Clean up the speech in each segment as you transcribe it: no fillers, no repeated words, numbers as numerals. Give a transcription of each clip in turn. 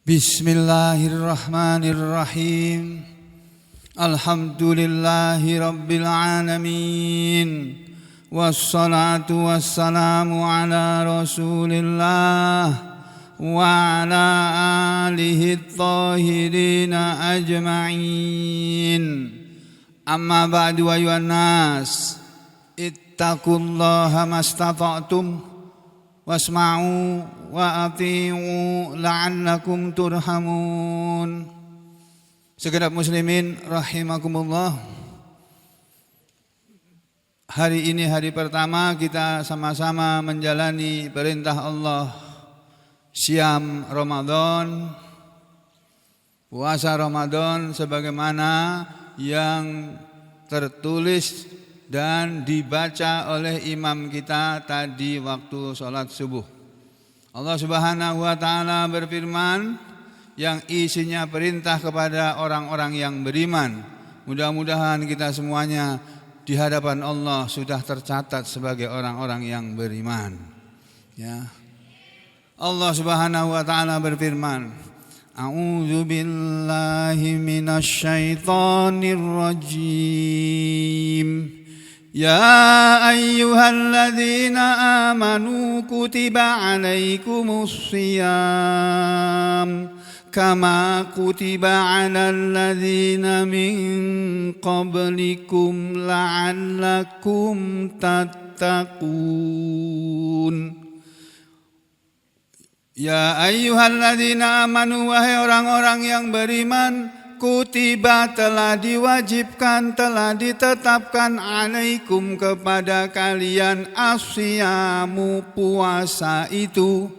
Bismillahirrahmanirrahim. Alhamdulillahi rabbil alamin. Wassalatu wassalamu ala rasulillah wa ala alihi thahirina ajma'in. Amma ba'du ayuhan nas, ittaqullaha mastata'tum wasma'u wa ati'u la'allakum turhamun. Segenap muslimin rahimakumullah. Hari ini hari pertama kita sama-sama menjalani perintah Allah, Syam Ramadan, puasa Ramadan sebagaimana yang tertulis dan dibaca oleh imam kita tadi waktu sholat subuh. Allah Subhanahu wa ta'ala berfirman yang isinya perintah kepada orang-orang yang beriman. Mudah-mudahan kita semuanya di hadapan Allah sudah tercatat sebagai orang-orang yang beriman. Ya. Allah Subhanahu wa ta'ala berfirman, A'udzu billahi minasy syaithanir rajim. Ya ayyuhalladzina amanu kutiba alaikumus shiyam kama kutiba alal ladzina min qablikum la'allakum tattaqun. Ya ayyuhalladzina amanu, wahai orang-orang yang beriman, kutiba telah diwajibkan, telah ditetapkan, alaikum kepada kalian, asyamu puasa itu,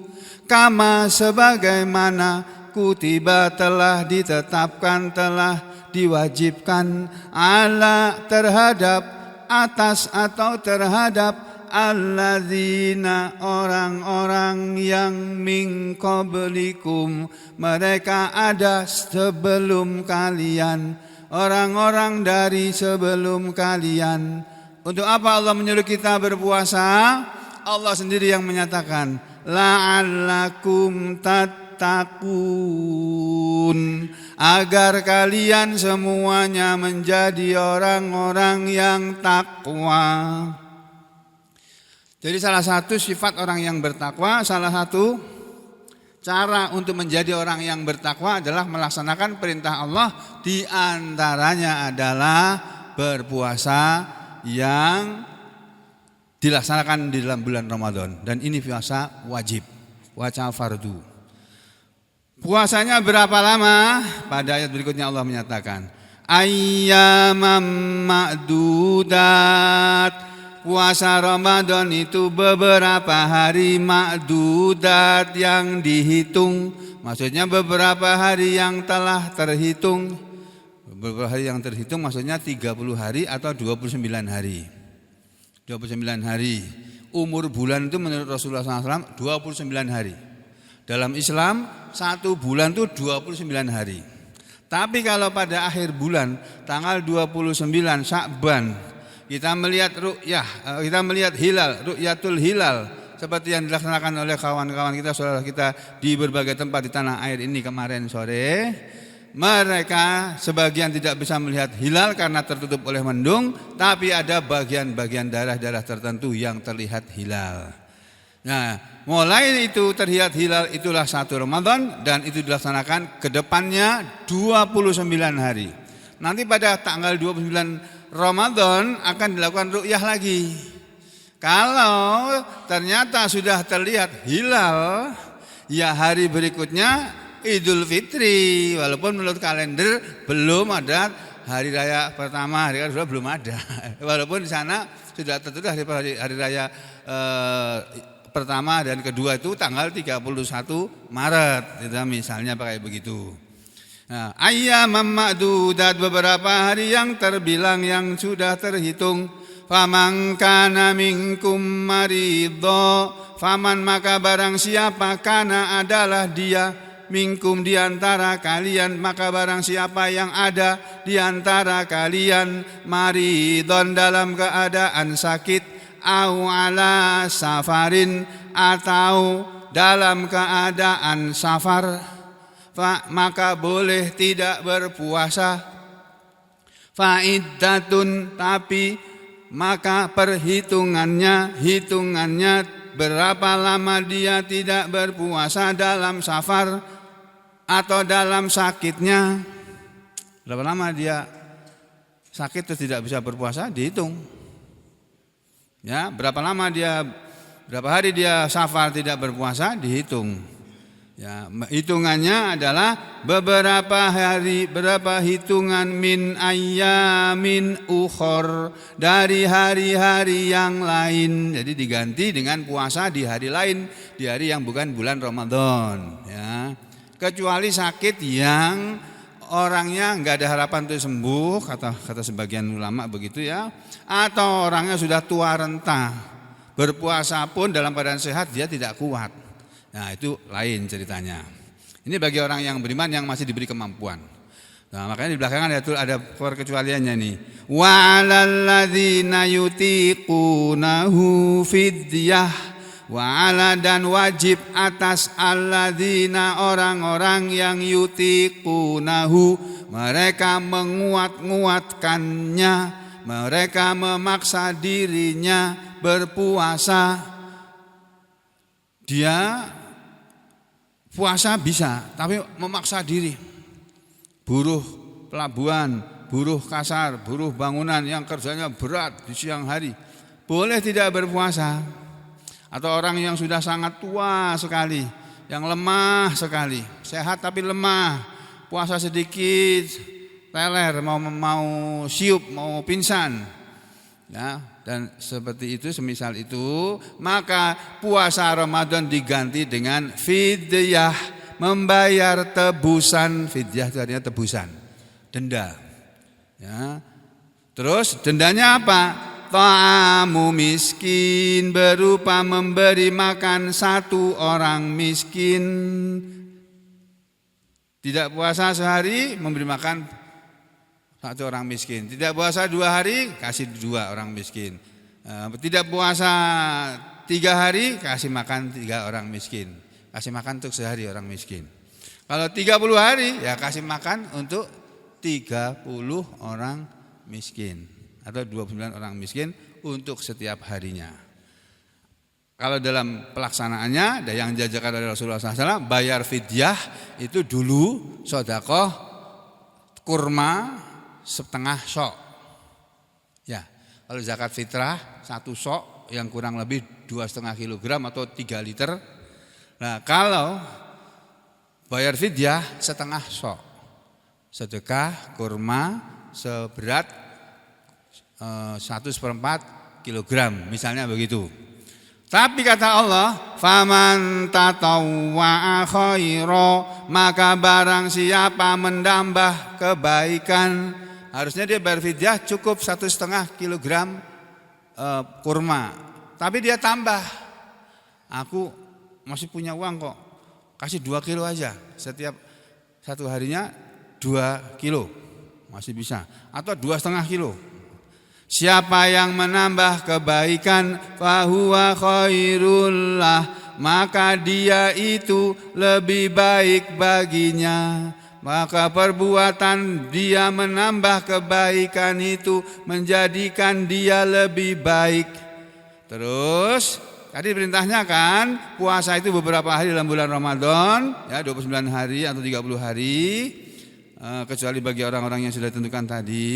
kama sebagaimana kutiba telah ditetapkan, telah diwajibkan, ala terhadap, atas atau terhadap, alladzina orang-orang yang min qablikum, mereka ada sebelum kalian, orang-orang dari sebelum kalian. Untuk apa Allah menyuruh kita berpuasa? Allah sendiri yang menyatakan, la'allakum tattaqun, agar kalian semuanya menjadi orang-orang yang takwa. Jadi salah satu sifat orang yang bertakwa, salah satu cara untuk menjadi orang yang bertakwa adalah melaksanakan perintah Allah. Di antaranya adalah berpuasa yang dilaksanakan di dalam bulan Ramadan. Dan ini puasa wajib, puasa fardu. Puasanya berapa lama? Pada ayat berikutnya Allah menyatakan, ayyamam ma'dudat. Puasa Ramadan itu beberapa hari ma'dudat, yang dihitung. Maksudnya beberapa hari yang telah terhitung. Beberapa hari yang terhitung maksudnya 30 hari atau 29 hari. 29 hari. Umur bulan itu menurut Rasulullah SAW 29 hari. Dalam Islam 1 bulan itu 29 hari. Tapi kalau pada akhir bulan tanggal 29 Sya'ban kita melihat ru'yah, kita melihat hilal, ru'yatul hilal, seperti yang dilaksanakan oleh kawan-kawan kita, saudara kita di berbagai tempat di tanah air ini kemarin sore. Mereka sebagian tidak bisa melihat hilal karena tertutup oleh mendung, tapi ada bagian-bagian daerah-daerah tertentu yang terlihat hilal. Nah, mulai itu terlihat hilal, itulah 1 Ramadan, dan itu dilaksanakan ke depannya 29 hari. Nanti pada tanggal 29 Ramadan akan dilakukan ru'yah lagi. Kalau ternyata sudah terlihat hilal, ya hari berikutnya Idul Fitri. Walaupun menurut kalender belum ada hari raya pertama, hari kedua belum ada. Walaupun di sana sudah tertulis hari raya pertama dan kedua itu tanggal 31 Maret. Itu misalnya pakai begitu. Nah, ayyamam ma'dudat, beberapa hari yang terbilang, yang sudah terhitung. Faman kana minkum maridho, faman maka barang siapa, kana adalah dia, minkum diantara kalian, maka barang siapa yang ada diantara kalian, maridhon dalam keadaan sakit, au ala safarin atau dalam keadaan safar, maka boleh tidak berpuasa. Fa'iddatun, tapi maka perhitungannya berapa lama dia tidak berpuasa dalam safar atau dalam sakitnya. Berapa lama dia sakit terus tidak bisa berpuasa, dihitung. Ya, berapa hari dia safar tidak berpuasa, dihitung. Ya, hitungannya adalah beberapa hitungan min ayyamin ukhor, dari hari-hari yang lain. Jadi diganti dengan puasa di hari lain, di hari yang bukan bulan Ramadan. Ya, kecuali sakit yang orangnya nggak ada harapan untuk sembuh, kata sebagian ulama begitu ya, atau orangnya sudah tua renta, berpuasa pun dalam keadaan sehat dia tidak kuat. Nah, itu lain ceritanya. Ini bagi orang yang beriman yang masih diberi kemampuan. Nah, makanya di belakang ada perkecualiannya nih. Wa 'alal ladzina yutiqunahu fidyah, wa 'ala, dan wajib atas alladzina, orang-orang yang yutiqunahu, mereka menguat-nguatkannya, mereka memaksa dirinya berpuasa. Dia puasa bisa, tapi memaksa diri. Buruh pelabuhan, buruh kasar, buruh bangunan yang kerjanya berat di siang hari, boleh tidak berpuasa. Atau orang yang sudah sangat tua sekali, yang lemah sekali, sehat tapi lemah, puasa sedikit, teler, mau siup, mau pingsan. Ya, dan seperti itu, semisal itu, maka puasa Ramadan diganti dengan fidyah, membayar tebusan. Fidyah itu artinya tebusan, denda. Ya. Terus dendanya apa? Ta'amu miskin, berupa memberi makan satu orang miskin. Tidak puasa sehari, memberi makan satu orang miskin. Tidak puasa 2 hari, kasih 2 orang miskin. Tidak puasa 3 hari, kasih makan 3 orang miskin. Kasih makan untuk sehari orang miskin. Kalau 30 hari, ya kasih makan untuk 30 orang miskin. Atau 29 orang miskin untuk setiap harinya. Kalau dalam pelaksanaannya, yang diajarkan oleh Rasulullah SAW, bayar fidyah itu dulu sedekah kurma setengah sok. Ya, kalau zakat fitrah 1 sok yang kurang lebih 2,5 kilogram atau 3 liter. Nah, kalau bayar fidyah setengah sok, sedekah kurma seberat 1/4 kilogram, misalnya begitu. Tapi kata Allah, faman tatawwa'a khaira, maka barang siapa menambah kebaikan, harusnya dia bayar fidyah cukup 1,5 kilogram kurma. Tapi dia tambah, aku masih punya uang kok, kasih 2 kilo aja, setiap satu harinya 2 kilo, masih bisa. Atau 2,5 kilo. Siapa yang menambah kebaikan, fahuwa khairullah, maka dia itu lebih baik baginya. Maka perbuatan dia menambah kebaikan itu menjadikan dia lebih baik. Terus tadi perintahnya kan puasa itu beberapa hari dalam bulan Ramadan, ya 29 hari atau 30 hari, kecuali bagi orang-orang yang sudah ditentukan tadi.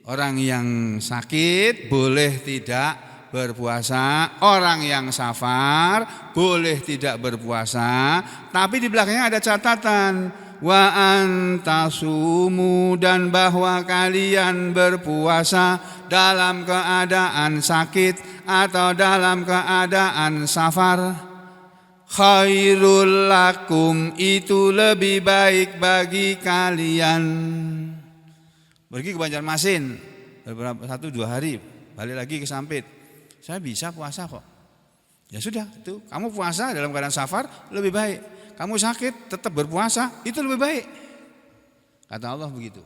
Orang yang sakit boleh tidak berpuasa, orang yang safar boleh tidak berpuasa. Tapi di belakangnya ada catatan, wa antasumu, dan bahwa kalian berpuasa dalam keadaan sakit atau dalam keadaan safar, khairul lakum, itu lebih baik bagi kalian. Pergi ke Banjarmasin beberapa 1-2 hari, balik lagi ke Sampit, saya bisa puasa kok. Ya sudah, itu kamu puasa dalam keadaan safar lebih baik. Kamu sakit tetap berpuasa, itu lebih baik. Kata Allah begitu.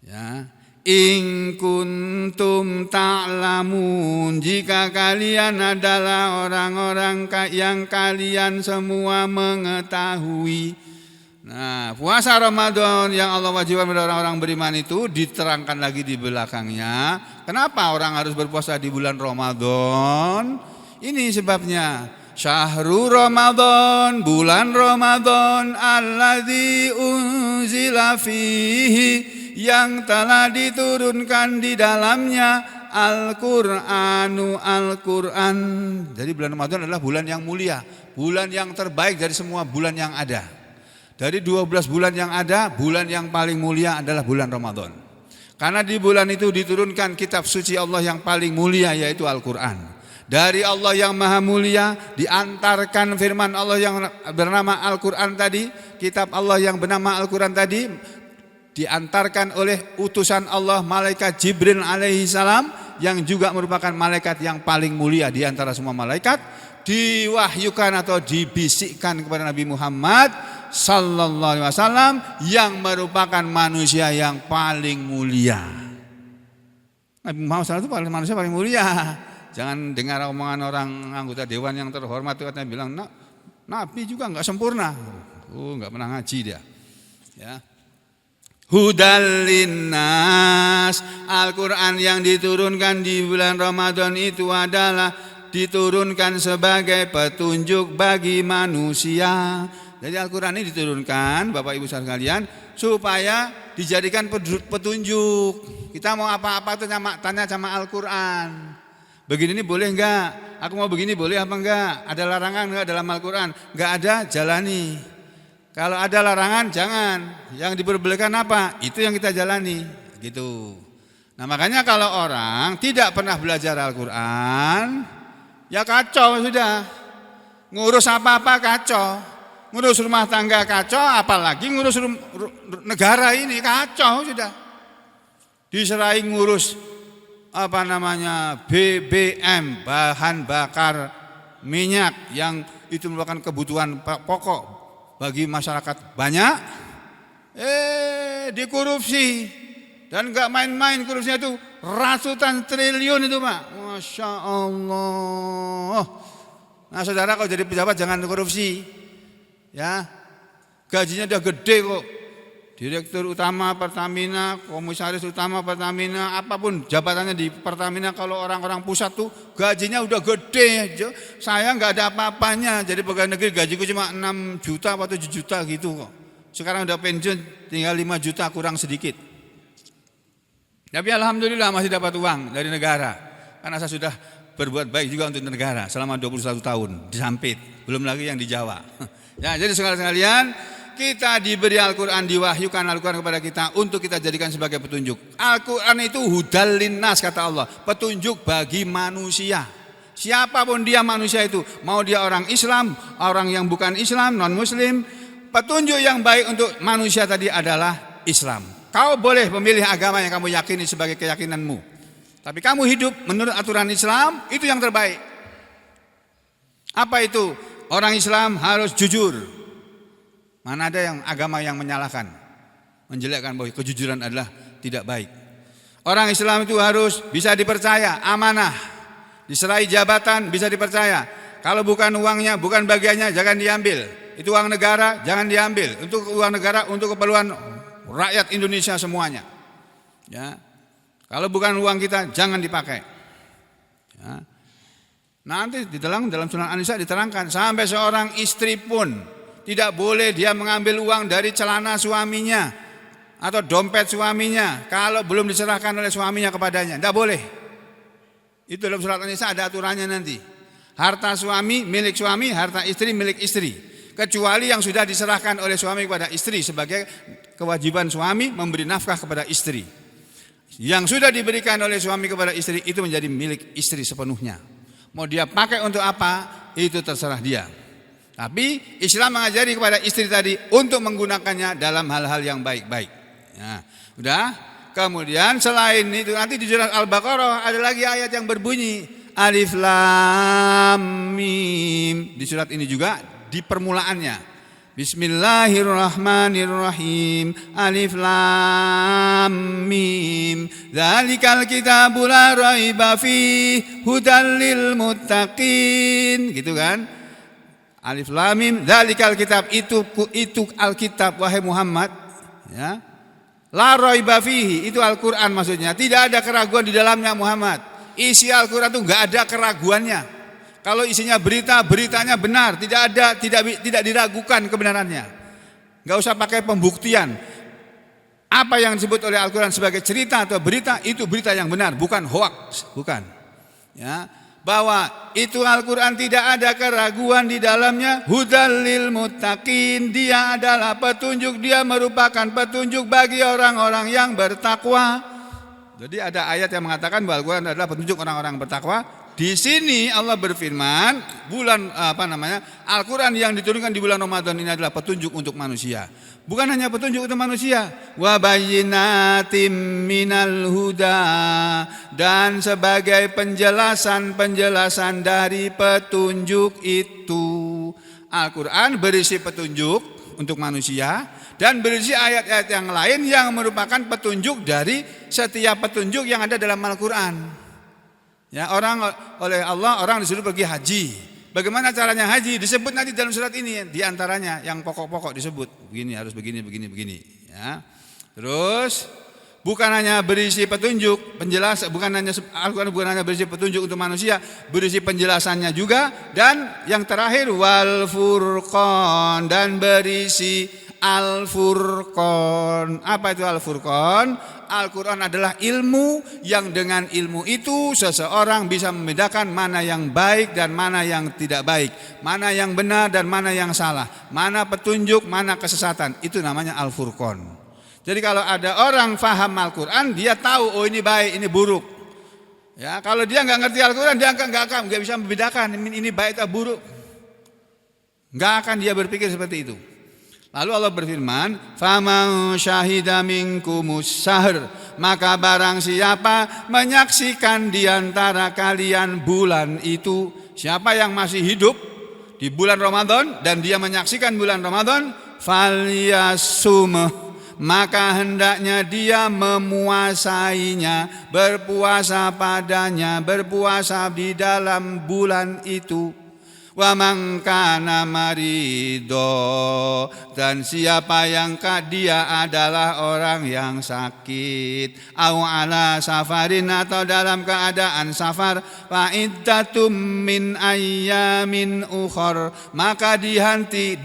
Ya, in kuntum ta'lamun, jika kalian adalah orang-orang yang kalian semua mengetahui. Nah, puasa Ramadan yang Allah wajibkan pada orang-orang beriman itu diterangkan lagi di belakangnya. Kenapa orang harus berpuasa di bulan Ramadan? Ini sebabnya. Syahrul Ramadan, bulan Ramadan, alladzi unzila fihi, yang telah diturunkan di dalamnya Al-Qur'anu, Al-Qur'an. Jadi bulan Ramadan adalah bulan yang mulia, bulan yang terbaik dari semua bulan yang ada. Dari 12 bulan yang ada, bulan yang paling mulia adalah bulan Ramadan. Karena di bulan itu diturunkan kitab suci Allah yang paling mulia, yaitu Al-Qur'an. Dari Allah yang maha mulia diantarkan firman Allah yang bernama Al-Qur'an tadi, kitab Allah yang bernama Al-Qur'an tadi diantarkan oleh utusan Allah malaikat Jibril alaihi salam, yang juga merupakan malaikat yang paling mulia di antara semua malaikat, diwahyukan atau dibisikkan kepada Nabi Muhammad sallallahu alaihi wasallam yang merupakan manusia yang paling mulia. Nabi Muhammad sallallahu alaihi wasallam itu manusia paling mulia. Jangan dengar omongan orang anggota dewan yang terhormat itu katanya bilang, Nabi juga enggak sempurna. Enggak pernah ngaji dia. Ya. Hudal linnas, Al-Qur'an yang diturunkan di bulan Ramadan itu adalah diturunkan sebagai petunjuk bagi manusia. Jadi Al-Qur'an ini diturunkan, Bapak Ibu sekalian, supaya dijadikan petunjuk. Kita mau apa-apa tuh tanya sama Al-Qur'an. Begini ini boleh enggak? Aku mau begini boleh apa enggak? Ada larangan enggak dalam Al-Qur'an? Enggak ada, jalani. Kalau ada larangan jangan. Yang diperbolehkan apa? Itu yang kita jalani, gitu. Nah, makanya kalau orang tidak pernah belajar Al-Qur'an, ya kacau sudah. Ngurus apa-apa kacau. Ngurus rumah tangga kacau, apalagi ngurus negara ini kacau sudah. Diserahin ngurus BBM, bahan bakar minyak, yang itu merupakan kebutuhan pokok bagi masyarakat banyak, dikorupsi. Dan enggak main-main korupsinya itu, ratusan triliun itu Pak. Masya Allah. Nah saudara, kalau jadi pejabat jangan korupsi, ya. Gajinya udah gede kok. Direktur utama Pertamina, komisaris utama Pertamina, apapun jabatannya di Pertamina, kalau orang-orang pusat tuh gajinya udah gede. Saya nggak ada apa-apanya, jadi pegawai negeri gajiku cuma 6 juta atau 7 juta gitu kok. Sekarang udah pensiun tinggal 5 juta kurang sedikit. Tapi alhamdulillah masih dapat uang dari negara, karena saya sudah berbuat baik juga untuk negara selama 21 tahun disampit, belum lagi yang di Jawa. Ya, jadi sekalian, kita diberi Al-Qur'an, diwahyukan Al-Qur'an kepada kita untuk kita jadikan sebagai petunjuk. Al-Qur'an itu hudal linnas, kata Allah, petunjuk bagi manusia. Siapapun dia manusia itu, mau dia orang Islam, orang yang bukan Islam, non muslim, petunjuk yang baik untuk manusia tadi adalah Islam. Kau boleh memilih agama yang kamu yakini sebagai keyakinanmu, tapi kamu hidup menurut aturan Islam, itu yang terbaik. Apa itu? Orang Islam harus jujur. Mana ada yang agama yang menyalahkan, menjelekkan bahwa kejujuran adalah tidak baik. Orang Islam itu harus bisa dipercaya, amanah, diserai jabatan bisa dipercaya. Kalau bukan uangnya, bukan bagiannya, jangan diambil. Itu uang negara, jangan diambil. Untuk uang negara, untuk keperluan rakyat Indonesia semuanya. Ya, kalau bukan uang kita, jangan dipakai. Ya. Nanti di dalam surah An-Nisa diterangkan, sampai seorang istri pun tidak boleh dia mengambil uang dari celana suaminya atau dompet suaminya kalau belum diserahkan oleh suaminya kepadanya. Tidak boleh. Itu dalam surat An-Nisa ada aturannya nanti. Harta suami milik suami, harta istri milik istri. Kecuali yang sudah diserahkan oleh suami kepada istri sebagai kewajiban suami memberi nafkah kepada istri. Yang sudah diberikan oleh suami kepada istri itu menjadi milik istri sepenuhnya. Mau dia pakai untuk apa, itu terserah dia. Tapi Islam mengajari kepada istri tadi untuk menggunakannya dalam hal-hal yang baik-baik. Ya, udah. Kemudian selain itu nanti di surat Al-Baqarah ada lagi ayat yang berbunyi Alif Lam Mim. Di surat ini juga di permulaannya Bismillahirrahmanirrahim. Alif Lam Mim. Dzalikal kitabul la raiba fihi hudal lil muttaqin. Gitu kan? Alif lam mim dzalikal kitab, itu Alkitab wahai Muhammad, ya. La raiba fihi, itu Al-Qur'an maksudnya. Tidak ada keraguan di dalamnya Muhammad. Isi Al-Qur'an itu enggak ada keraguannya. Kalau isinya berita, beritanya benar, tidak diragukan kebenarannya. Enggak usah pakai pembuktian. Apa yang disebut oleh Al-Qur'an sebagai cerita atau berita, itu berita yang benar, bukan hoax, bukan. Ya. Bahwa itu Al-Quran tidak ada keraguan di dalamnya. Hudal lil muttaqin, dia adalah petunjuk, dia merupakan petunjuk bagi orang-orang yang bertakwa. Jadi ada ayat yang mengatakan bahwa Al-Quran adalah petunjuk orang-orang bertakwa. Di sini Allah berfirman, Al-Quran yang diturunkan di bulan Ramadan ini adalah petunjuk untuk manusia. Bukan hanya petunjuk untuk manusia, wa bayyinatim minal huda, dan sebagai penjelasan dari petunjuk itu. Al-Quran berisi petunjuk untuk manusia dan berisi ayat-ayat yang lain yang merupakan petunjuk dari setiap petunjuk yang ada dalam Al-Quran. Ya, oleh Allah orang disuruh pergi haji. Bagaimana caranya haji? Disebut nanti dalam surat ini, di antaranya yang pokok-pokok disebut. Begini, harus begini. Ya. Terus bukan hanya berisi petunjuk, penjelasan, Al-Quran bukan hanya berisi petunjuk untuk manusia, berisi penjelasannya juga. Dan yang terakhir wal furqan, dan berisi Al-Furqan. Apa itu Al-Furqan? Al-Quran adalah ilmu yang dengan ilmu itu seseorang bisa membedakan mana yang baik dan mana yang tidak baik, mana yang benar dan mana yang salah, mana petunjuk, mana kesesatan. Itu namanya Al-Furqan. Jadi kalau ada orang faham Al-Quran, dia tahu oh ini baik, ini buruk. Ya, kalau dia nggak ngerti Al-Quran, dia nggak bisa membedakan ini baik atau buruk. Nggak akan dia berpikir seperti itu. Lalu Allah berfirman, "Faman syahida minkumus syahr", maka barang siapa menyaksikan di antara kalian bulan itu, siapa yang masih hidup di bulan Ramadan dan dia menyaksikan bulan Ramadan, falyasum, maka hendaknya dia memuasainya, berpuasa padanya, berpuasa di dalam bulan itu. Wa man kana marido, dan siapa yang dia adalah orang yang sakit, au ala safarin, atau dalam keadaan safar, fa iddatum min ayyamin ukhar, maka diganti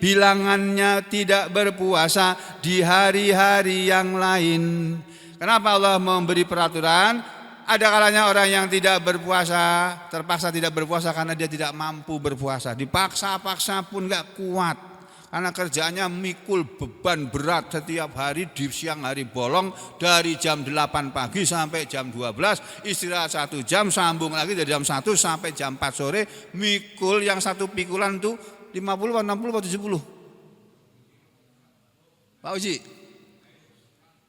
bilangannya tidak berpuasa di hari-hari yang lain. Kenapa Allah memberi peraturan? Ada kalanya orang yang tidak berpuasa, terpaksa tidak berpuasa karena dia tidak mampu berpuasa. Dipaksa-paksa pun gak kuat. Karena kerjaannya mikul beban berat setiap hari di siang hari bolong. Dari jam 8 pagi sampai jam 12. Istirahat 1 jam, sambung lagi dari jam 1 sampai jam 4 sore. Mikul yang satu pikulan itu 50, 60, 70. Pak Uji,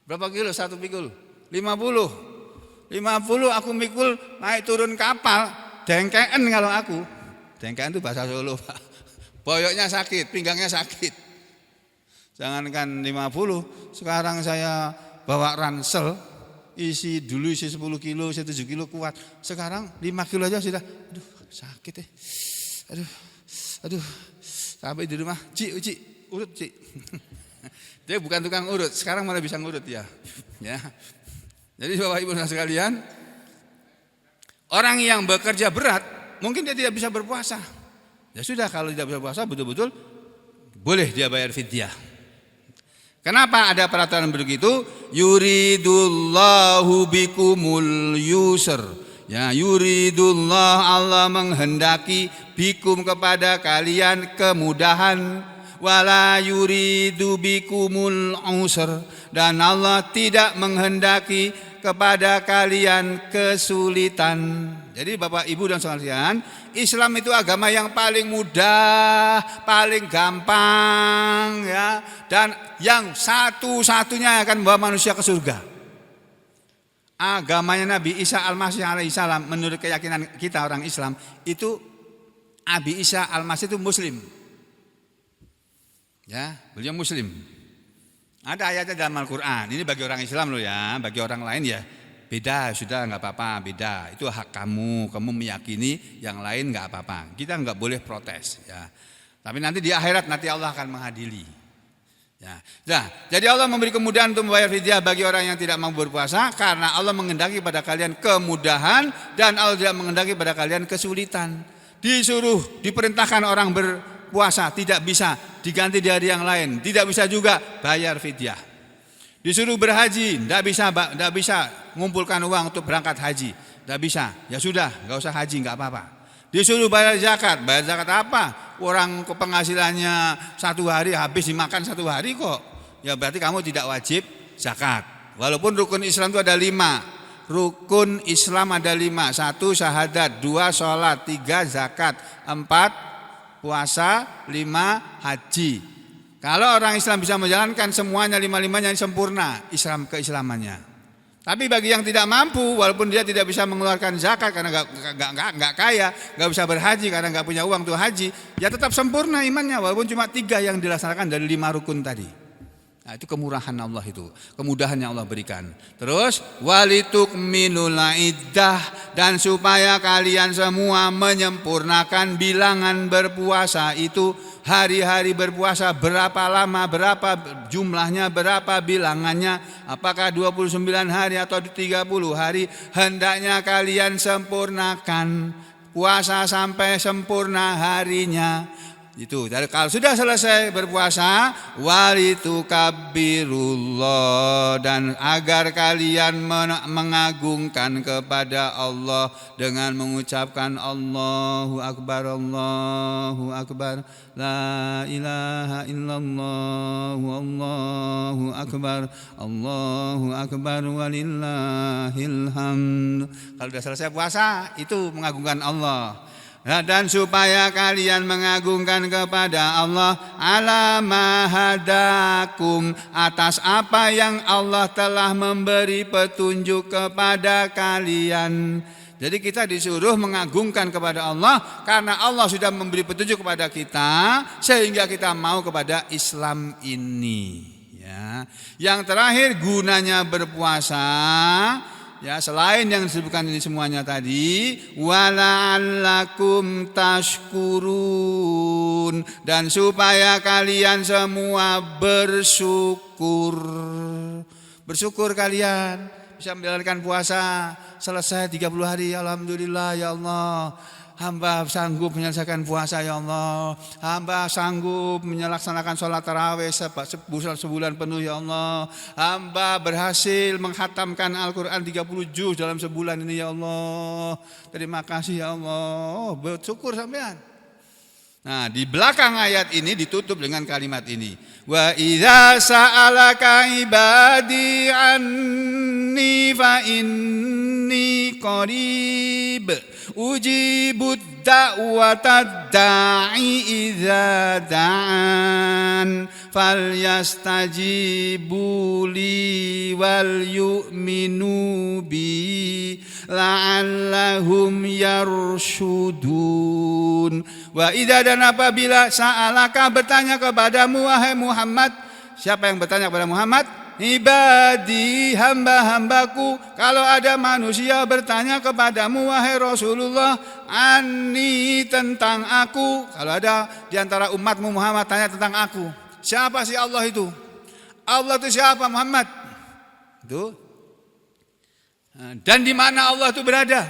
berapa kilo satu pikul? 50 aku mikul naik turun kapal, dengkeen kalau aku. Dengkeen itu bahasa Solo, Pak. Boyoknya sakit, pinggangnya sakit. Jangankan 50, sekarang saya bawa ransel, dulu isi 10 kilo, isi 7 kilo kuat. Sekarang 5 kilo aja sudah, aduh sakit ya. Aduh. Sampai di rumah, Uci, urut Ci. Dia bukan tukang urut, sekarang malah bisa ngurut ya. Ya. Jadi Bapak Ibu dan sekalian, orang yang bekerja berat mungkin dia tidak bisa berpuasa. Ya sudah, kalau tidak bisa berpuasa betul-betul boleh dia bayar fidyah. Kenapa ada peraturan begitu? Yuridullahu bikumul yusr. Ya, yuridullah, Allah menghendaki bikum kepada kalian kemudahan, wala yuridu bikumul usr, dan Allah tidak menghendaki kepada kalian kesulitan. Jadi Bapak Ibu dan sekalian, Islam itu agama yang paling mudah, paling gampang ya, dan yang satu-satunya akan membawa manusia ke surga. Agamanya Nabi Isa Al-Masih alaihissalam, menurut keyakinan kita orang Islam, itu Nabi Isa Al-Masih itu muslim. Ya, beliau muslim. Ada ayatnya dalam Al-Quran. Ini bagi orang Islam loh ya, bagi orang lain ya Beda, sudah nggak apa-apa, beda. Itu hak kamu meyakini yang lain nggak apa-apa. Kita nggak boleh protes. Ya. Tapi nanti di akhirat nanti Allah akan mengadili. Ya. Nah, jadi Allah memberi kemudahan untuk membayar fidyah bagi orang yang tidak mampu berpuasa karena Allah mengendaki pada kalian kemudahan dan Allah tidak mengendaki pada kalian kesulitan. Disuruh, diperintahkan orang berpuasa tidak bisa diganti di hari yang lain, tidak bisa juga bayar fidyah. Disuruh berhaji, tidak bisa mengumpulkan uang untuk berangkat haji, tidak bisa. Ya sudah, nggak usah haji, nggak apa-apa. Disuruh bayar zakat apa? Orang penghasilannya 1 hari habis dimakan 1 hari kok. Ya berarti kamu tidak wajib zakat. Walaupun rukun Islam itu ada 5. Rukun Islam ada 5. 1 syahadat, 2 sholat, 3 zakat, 4 puasa, 5 haji. Kalau orang Islam bisa menjalankan semuanya 5-5-nya sempurna Islam keislamannya. Tapi bagi yang tidak mampu, walaupun dia tidak bisa mengeluarkan zakat karena nggak kaya, nggak bisa berhaji karena nggak punya uang untuk haji, ya tetap sempurna imannya walaupun cuma 3 yang dilaksanakan dari 5 rukun tadi. Nah, itu kemurahan Allah itu, kemudahan yang Allah berikan. Terus walitukminul iddah, dan supaya kalian semua menyempurnakan bilangan berpuasa itu. Hari-hari berpuasa berapa lama, berapa jumlahnya, berapa bilangannya, apakah 29 hari atau 30 hari, hendaknya kalian sempurnakan puasa sampai sempurna harinya. Itu. Jadi kalau sudah selesai berpuasa, walitukabbirullah, dan agar kalian mengagungkan kepada Allah dengan mengucapkan Allahu Akbar, Allahu Akbar, la ilaha illallah, Allahu Akbar, Allahu Akbar, walillahil hamd. Kalau sudah selesai puasa, itu mengagungkan Allah. Dan supaya kalian mengagungkan kepada Allah ala ma hadakum, atas apa yang Allah telah memberi petunjuk kepada kalian. Jadi kita disuruh mengagungkan kepada Allah karena Allah sudah memberi petunjuk kepada kita sehingga kita mau kepada Islam ini. Ya. Yang terakhir gunanya berpuasa. Ya, selain yang disebutkan ini semuanya tadi, wala'allakum tashkurun, dan supaya kalian semua bersyukur. Bersyukur kalian bisa menjalankan puasa selesai 30 hari, alhamdulillah ya Allah. Hamba sanggup menyelesaikan puasa ya Allah. Hamba sanggup melaksanakan sholat tarawih sebulan penuh ya Allah. Hamba berhasil menghatamkan Al-Quran 30 juz dalam sebulan ini ya Allah. Terima kasih ya Allah. Bersyukur sampean. Nah, di belakang ayat ini ditutup dengan kalimat ini. Wa idza sa'alaka ibadi anni fa inni qarib ujibud da'watad da'i idza da'an falyastajibu li wal yu'minu bi la'allahum yarshudun. Wa idza, dan apabila sa'alaka bertanya kepadamu wahai Muhammad. Siapa yang bertanya kepada Muhammad? Ibadi, hamba-hambaku. Kalau ada manusia bertanya kepadamu wahai Rasulullah, anni, tentang aku. Kalau ada di antara umatmu Muhammad tanya tentang aku, siapa sih Allah itu? Allah itu siapa Muhammad? Itu. Dan di mana Allah itu berada?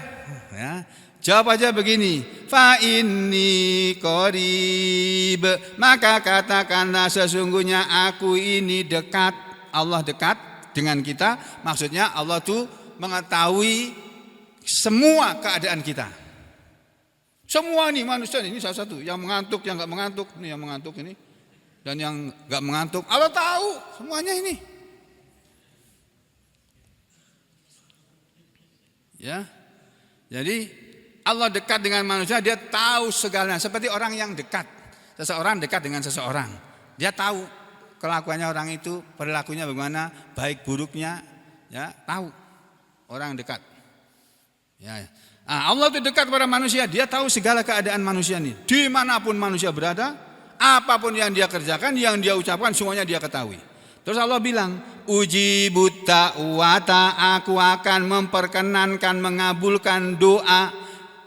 Ya. Jawab aja begini, fa inni qarib, maka katakanlah sesungguhnya aku ini dekat. Allah dekat dengan kita, maksudnya Allah tuh mengetahui semua keadaan kita. Semua nih manusia ini salah satu, yang mengantuk, yang enggak mengantuk, ini yang mengantuk ini, dan yang enggak mengantuk, Allah tahu semuanya ini. Ya. Jadi Allah dekat dengan manusia, dia tahu segalanya. Seperti orang yang dekat. Seseorang dekat dengan seseorang. Dia tahu kelakuannya orang itu, perilakunya bagaimana, baik buruknya, ya, tahu orang dekat. Ya. Nah, Allah itu dekat kepada manusia, dia tahu segala keadaan manusia ini. Dimanapun manusia berada, apapun yang dia kerjakan, yang dia ucapkan, semuanya dia ketahui. Terus Allah bilang, ujibut da'wata, aku akan memperkenankan, mengabulkan doa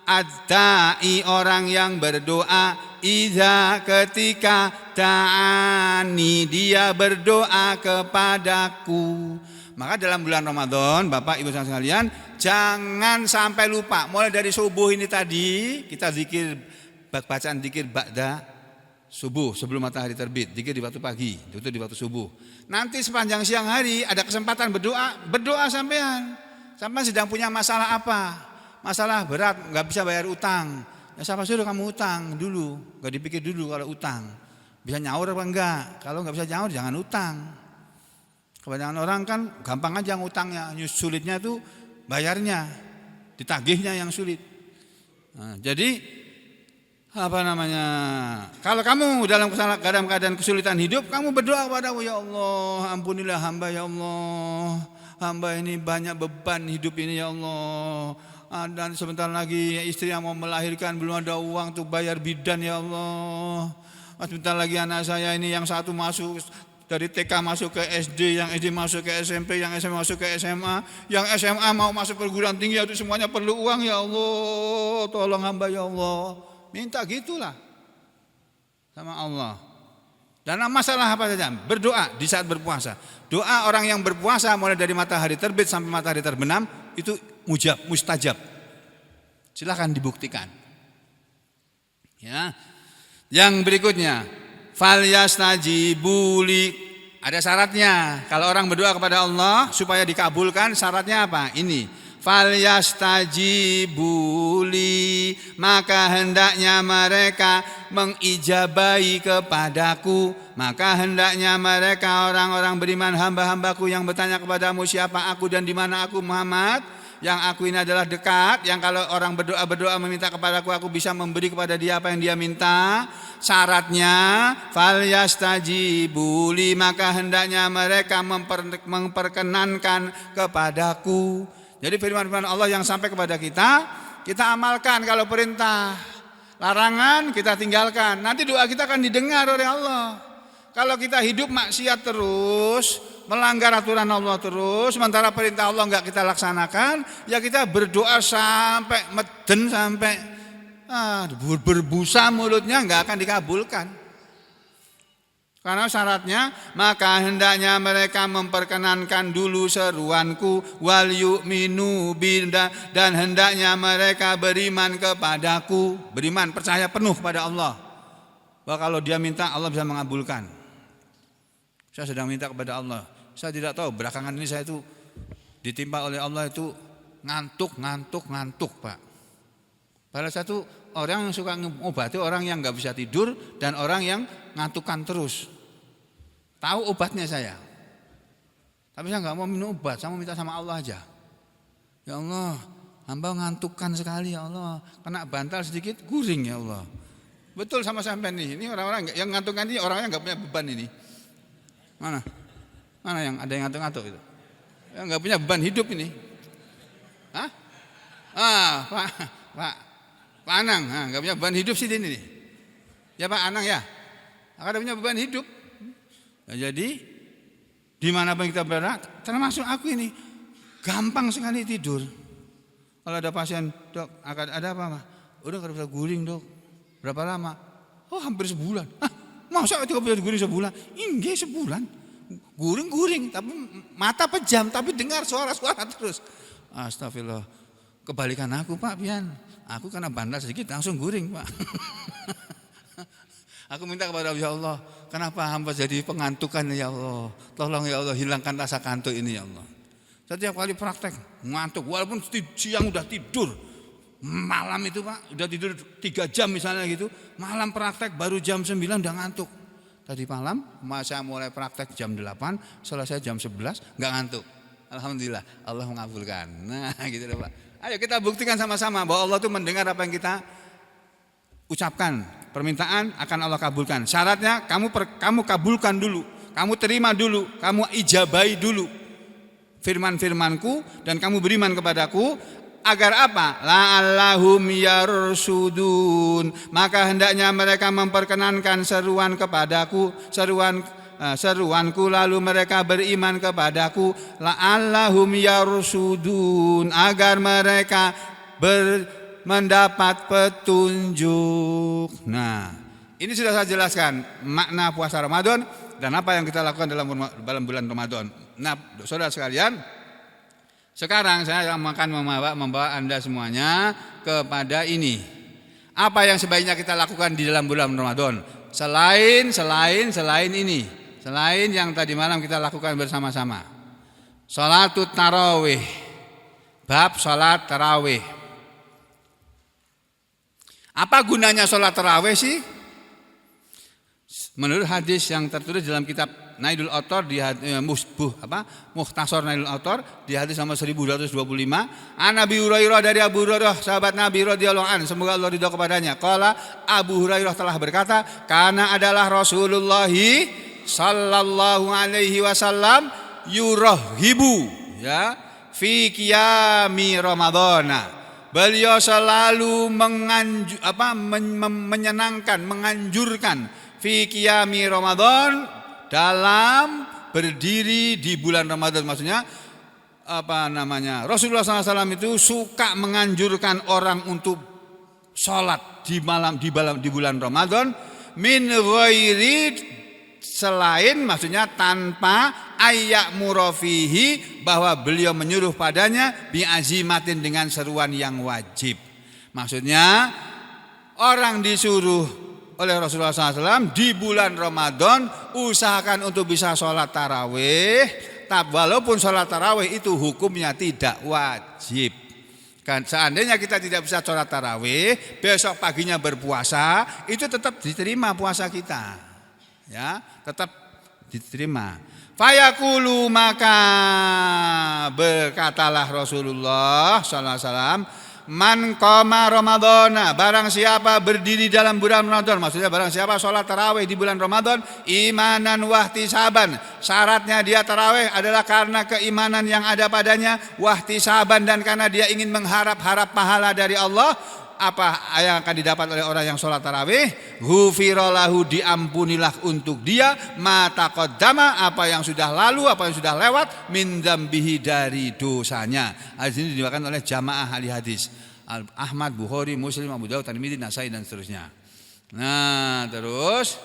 ad-da'i, orang yang berdoa, idza, ketika ta'ani, dia berdoa kepadaku. Maka dalam bulan Ramadan, Bapak Ibu sekalian, jangan sampai lupa. Mulai dari subuh ini tadi, kita zikir, bacaan zikir ba'da subuh, sebelum matahari terbit, zikir di waktu pagi, itu di waktu subuh. Nanti sepanjang siang hari ada kesempatan berdoa sampean. Sampean sedang punya masalah apa? Masalah berat, nggak bisa bayar utang. Ya siapa suruh kamu utang dulu, nggak dipikir dulu kalau utang. Bisa nyaur apa enggak? Kalau nggak bisa nyaur jangan utang. Kebanyakan orang kan gampang aja ngutangnya, sulitnya itu bayarnya, ditagihnya yang sulit. Nah, jadi kalau kamu dalam keadaan kesulitan hidup, kamu berdoa kepadamu, ya Allah, ampunilah hamba, ya Allah, hamba ini banyak beban hidup ini, ya Allah, dan sebentar lagi istri yang mau melahirkan belum ada uang untuk bayar bidan, ya Allah, sebentar lagi anak saya ini yang satu masuk dari TK masuk ke SD, yang SD masuk ke SMP, yang SMP masuk ke SMA, yang SMA mau masuk perguruan tinggi, itu semuanya perlu uang, ya Allah, tolong hamba, ya Allah. Minta gitulah sama Allah. Dan masalah apa saja, berdoa di saat berpuasa. Doa orang yang berpuasa mulai dari matahari terbit sampai matahari terbenam itu mustajab. Silakan dibuktikan. Ya. Yang berikutnya, falyastajibu li. Ada syaratnya. Kalau orang berdoa kepada Allah supaya dikabulkan, syaratnya apa? Ini. Falyastajibu li, maka hendaknya mereka mengijabahi kepadaku, maka hendaknya mereka orang-orang beriman, hamba-hambaku yang bertanya kepadamu siapa aku dan di mana aku Muhammad, yang aku ini adalah dekat, yang kalau orang berdoa meminta kepadaku, aku bisa memberi kepada dia apa yang dia minta. Syaratnya falyastajibu li, maka hendaknya mereka memperkenankan kepadaku. Jadi firman-firman Allah yang sampai kepada kita amalkan kalau perintah. Larangan kita tinggalkan. Nanti doa kita akan didengar oleh Allah. Kalau kita hidup maksiat terus, melanggar aturan Allah terus, sementara perintah Allah enggak kita laksanakan, ya kita berdoa sampai meden, sampai berbusa mulutnya, enggak akan dikabulkan. Karena syaratnya, maka hendaknya mereka memperkenankan dulu seruanku, wal yu'minu binda, dan hendaknya mereka beriman kepadaku, beriman, percaya penuh pada Allah, bahwa kalau dia minta Allah bisa mengabulkan. Saya sedang minta kepada Allah, saya tidak tahu belakangan ini saya itu ditimpa oleh Allah itu ngantuk Pak. Padahal satu orang yang suka ngobati orang yang nggak bisa tidur dan orang yang ngantukan terus. Tahu obatnya saya, tapi saya nggak mau minum obat, saya mau minta sama Allah aja. Ya Allah, hamba ngantukkan sekali, ya Allah, kena bantal sedikit guring, ya Allah. Betul sama sampai nih, ini orang-orang yang ngantukkan ini orangnya nggak punya beban ini. Mana yang ada yang ngantuk-ngantuk itu? Yang nggak punya beban hidup ini. Hah? Pak Anang, nggak punya beban hidup sih ini nih. Ya Pak Anang ya, ada punya beban hidup. Ya, jadi dimanapun kita berada, termasuk aku ini, gampang sekali tidur. Kalau ada pasien, dok, ada apa? Udah kalau bisa guring dok, berapa lama? Oh hampir sebulan. Masa itu bisa guring sebulan? Enggak sebulan, guring, tapi mata pejam, tapi dengar suara-suara terus. Astagfirullah, kebalikan aku Pak Pian. Aku karena bandel sedikit langsung guring Pak. Aku minta kepada Allah, kenapa hamba jadi pengantukan ya Allah? Tolong ya Allah hilangkan rasa kantuk ini ya Allah. Setiap kali praktek ngantuk, walaupun siang udah tidur, malam itu Pak udah tidur 3 jam misalnya gitu, malam praktek baru jam 9 udah ngantuk. Tadi malam saya mulai praktek jam 8, selesai jam 11 nggak ngantuk. Alhamdulillah Allah mengabulkan. Nah gitu loh Pak. Ayo kita buktikan sama-sama bahwa Allah itu mendengar apa yang kita ucapkan. Permintaan akan Allah kabulkan. Syaratnya kamu kabulkan dulu, kamu terima dulu, kamu ijabahi dulu firman-firmanku dan kamu beriman kepadaku. Agar apa? La'allahum yarsudun. Maka hendaknya mereka memperkenankan seruan kepadaku, seruan seruanku lalu mereka beriman kepadaku, la'allahum yarsudun, agar mereka mendapat petunjuk. Nah, ini sudah saya jelaskan makna puasa Ramadan dan apa yang kita lakukan dalam bulan Ramadan. Nah, saudara sekalian, sekarang saya akan membawa Anda semuanya kepada ini. Apa yang sebaiknya kita lakukan di dalam bulan Ramadan? Selain ini, selain yang tadi malam kita lakukan bersama-sama. Salatut tarawih. Bab salat tarawih. Apa gunanya salat tarawih sih? Menurut hadis yang tertulis dalam kitab Nailul Autor di Mukhtasar Nailul Autor di hadis nomor 1225, an Abi Hurairah, dari Abu Hurairah sahabat Nabi radhiyallahu anhu, semoga Allah ridha kepadanya, qala, Abu Hurairah telah berkata, kana adalah Rasulullah sallallahu alaihi wasallam yurahibu ya fi qiyami ramadhana. Beliau selalu menyenangkan, menganjurkan fi qiyami Ramadan, dalam berdiri di bulan Ramadan. Maksudnya Rasulullah SAW itu suka menganjurkan orang untuk sholat di bulan Ramadan, min ghairi, selain, maksudnya tanpa ayak murafihi, bahwa beliau menyuruh padanya bi azimatin, dengan seruan yang wajib. Maksudnya orang disuruh oleh Rasulullah SAW di bulan Ramadan usahakan untuk bisa sholat tarawih, walaupun sholat tarawih itu hukumnya tidak wajib. Kan seandainya kita tidak bisa sholat tarawih, besok paginya berpuasa, itu tetap diterima puasa kita, ya, tetap diterima. Fayaqulu, maka berkatalah Rasulullah SAW, man qama Ramadhana, barang siapa berdiri dalam bulan Ramadan, maksudnya barang siapa sholat tarawih di bulan Ramadan, imanan wahtisaban, syaratnya dia tarawih adalah karena keimanan yang ada padanya, wahtisaban, dan karena dia ingin mengharap pahala dari Allah. Apa yang akan didapat oleh orang yang sholat tarawih? Ghufira lahu, diampunilah untuk dia ma taqaddama, apa yang sudah lalu, apa yang sudah lewat, min dzambihi, dari dosanya. Hadis ini diriwayatkan oleh jamaah ahli hadis, Ahmad, Bukhari, Muslim, Abu Dawud, Tirmidzi, Nasai, dan seterusnya. Nah, terus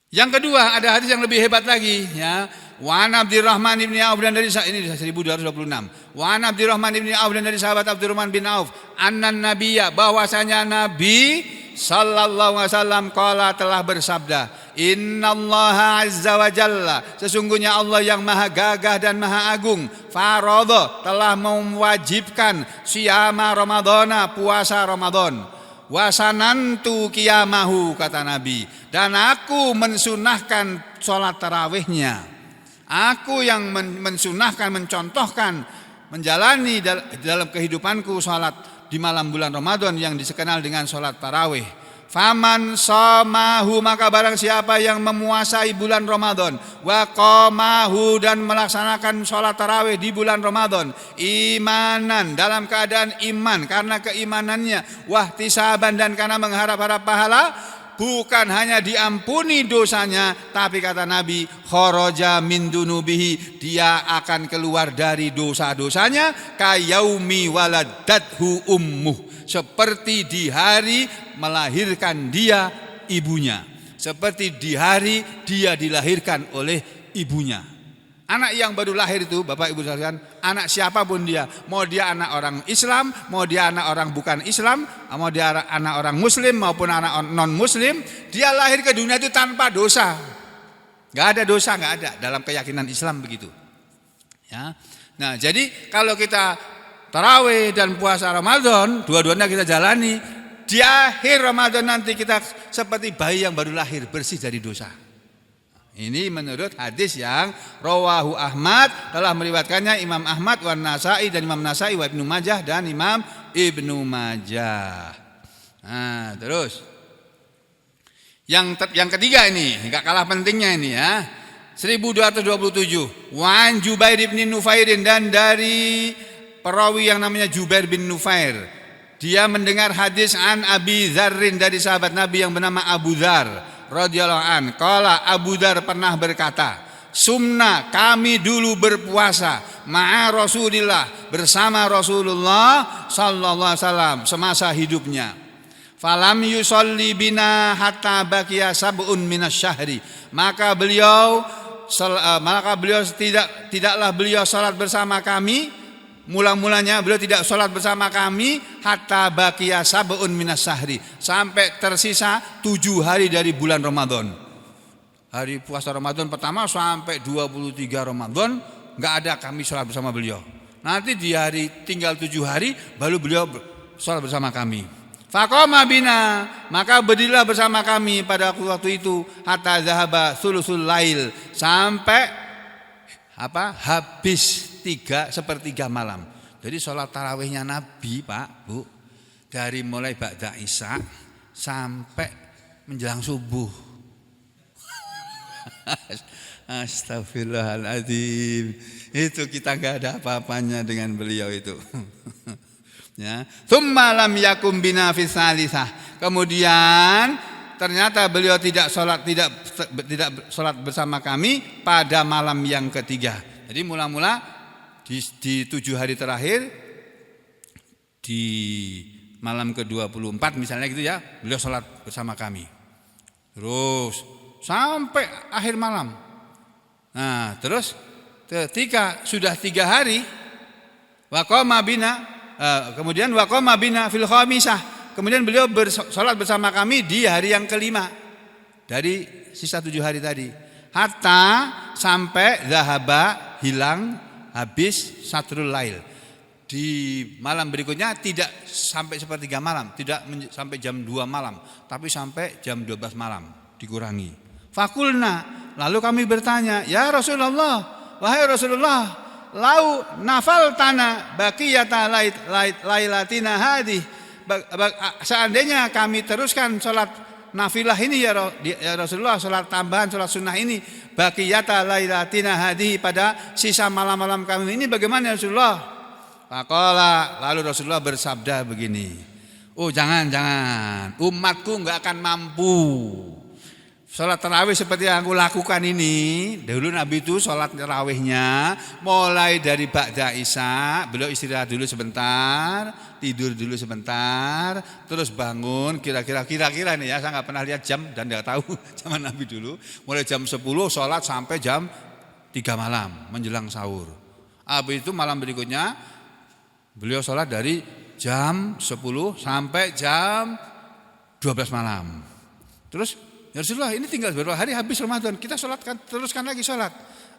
yang kedua, ada hadis yang lebih hebat lagi, ya. Wa an Abdurrahman bin Auf, dan dari ini 1226. Wa an Abdurrahman bin Auf, dan dari sahabat Abdurrahman bin Auf, annan nabiyya, bahwasanya Nabi sallallahu alaihi wasallam qala, telah bersabda, innallaha azza wa jalla, sesungguhnya Allah yang maha gagah dan maha agung, faradha, telah mewajibkan siyama ramadhana, puasa Ramadan, wasanantu qiyamahu, kata Nabi, dan aku mensunahkan sholat tarawihnya. Aku yang mensunahkan, mencontohkan, menjalani dalam kehidupanku sholat di malam bulan Ramadan yang dikenal dengan sholat tarawih. Faman shamahu, maka barang siapa yang memuasai bulan Ramadan, wa qamahu, dan melaksanakan sholat tarawih di bulan Ramadan, imanan, dalam keadaan iman karena keimanannya, wahtisaban, dan karena mengharap-harap pahala, bukan hanya diampuni dosanya, tapi kata Nabi, kharaja min dunubihi, dia akan keluar dari dosa-dosanya, kayaumi waladathu ummuh, seperti di hari melahirkan dia ibunya, seperti di hari dia dilahirkan oleh ibunya. Anak yang baru lahir itu, Bapak Ibu sekalian, anak siapapun dia, mau dia anak orang Islam, mau dia anak orang bukan Islam, mau dia anak orang Muslim maupun anak non Muslim, dia lahir ke dunia itu tanpa dosa. Gak ada dosa, gak ada, dalam keyakinan Islam begitu. Ya. Nah, jadi kalau kita tarawih dan puasa Ramadan, dua-duanya kita jalani, di akhir Ramadan nanti kita seperti bayi yang baru lahir, bersih dari dosa. Ini menurut hadis yang rawahu Ahmad, telah meriwayatkannya Imam Ahmad, wa Nasai, dan Imam Nasai, wa Ibnu Majah, dan Imam Ibnu Majah. Nah, terus yang ketiga ini enggak kalah pentingnya ini, ya. 1227, Wan Jubair bin Nufairin, dan dari perawi yang namanya Jubair bin Nufair, dia mendengar hadis an Abi Dzarrin, dari sahabat Nabi yang bernama Abu Dzar. radhiyallahu an, qala Abu Dzar pernah berkata, sumna, kami dulu berpuasa ma'a Rasulillah, bersama Rasulullah sallallahu alaihi wasallam semasa hidupnya. Falam yusolli bina hatta baqiya sab'un minasyahri, maka beliau tidaklah beliau salat bersama kami. Mula-mulanya beliau tidak salat bersama kami hatta baqiya sab'un minasyahri, sampai tersisa 7 hari dari bulan Ramadan. Hari puasa Ramadan pertama sampai 23 Ramadan enggak ada kami salat bersama beliau. Nanti di hari tinggal 7 hari baru beliau salat bersama kami. Faqama bina, maka berdirilah bersama kami pada waktu itu hatta zahaba sulusul lail, sampai habis 3/3 malam. Jadi sholat tarawihnya Nabi, Pak, Bu, dari mulai ba'da isya sampai menjelang subuh. Astagfirullahaladzim. Itu kita enggak ada apa-apanya dengan beliau itu. Ya, tsumma lam yakum bina fi salisah. Kemudian ternyata beliau tidak sholat bersama kami pada malam yang ketiga. Jadi mula-mula di 7 hari terakhir, di malam ke-24 misalnya gitu ya, beliau sholat bersama kami. Terus sampai akhir malam. Nah, terus ketika sudah 3 hari, waqama bina, kemudian waqama bina fil khamisah, kemudian beliau bersolat bersama kami di hari yang kelima dari sisa 7 hari tadi, hatta sampai zahaba, hilang, habis satrul lail. Di malam berikutnya tidak sampai sepertiga malam, tidak sampai jam 2 malam, tapi sampai jam 12 malam, dikurangi. Fakulna, lalu kami bertanya, ya Rasulullah, wahai Rasulullah, lau nafal tanah baqiyata lailatina hadih, seandainya kami teruskan sholat nafilah ini ya Rasulullah, sholat tambahan, sholat sunnah ini, baqiyata lailatina hadih, pada sisa malam-malam kami ini, bagaimana ya Rasulullah? Faqala, lalu Rasulullah bersabda begini, oh jangan, umatku enggak akan mampu sholat tarawih seperti yang aku lakukan ini. Dahulu Nabi itu sholat tarawihnya mulai dari ba'da isya, beliau istirahat dulu sebentar, tidur dulu sebentar, terus bangun kira-kira nih ya, saya nggak pernah lihat jam dan nggak tahu zaman Nabi dulu. Mulai jam 10 sholat sampai jam 3 malam menjelang sahur. Habis itu malam berikutnya beliau sholat dari jam 10 sampai jam 12 malam. Terus, ya Rasulullah, ini tinggal beberapa hari habis Ramadan, kita sholatkan, teruskan lagi sholat.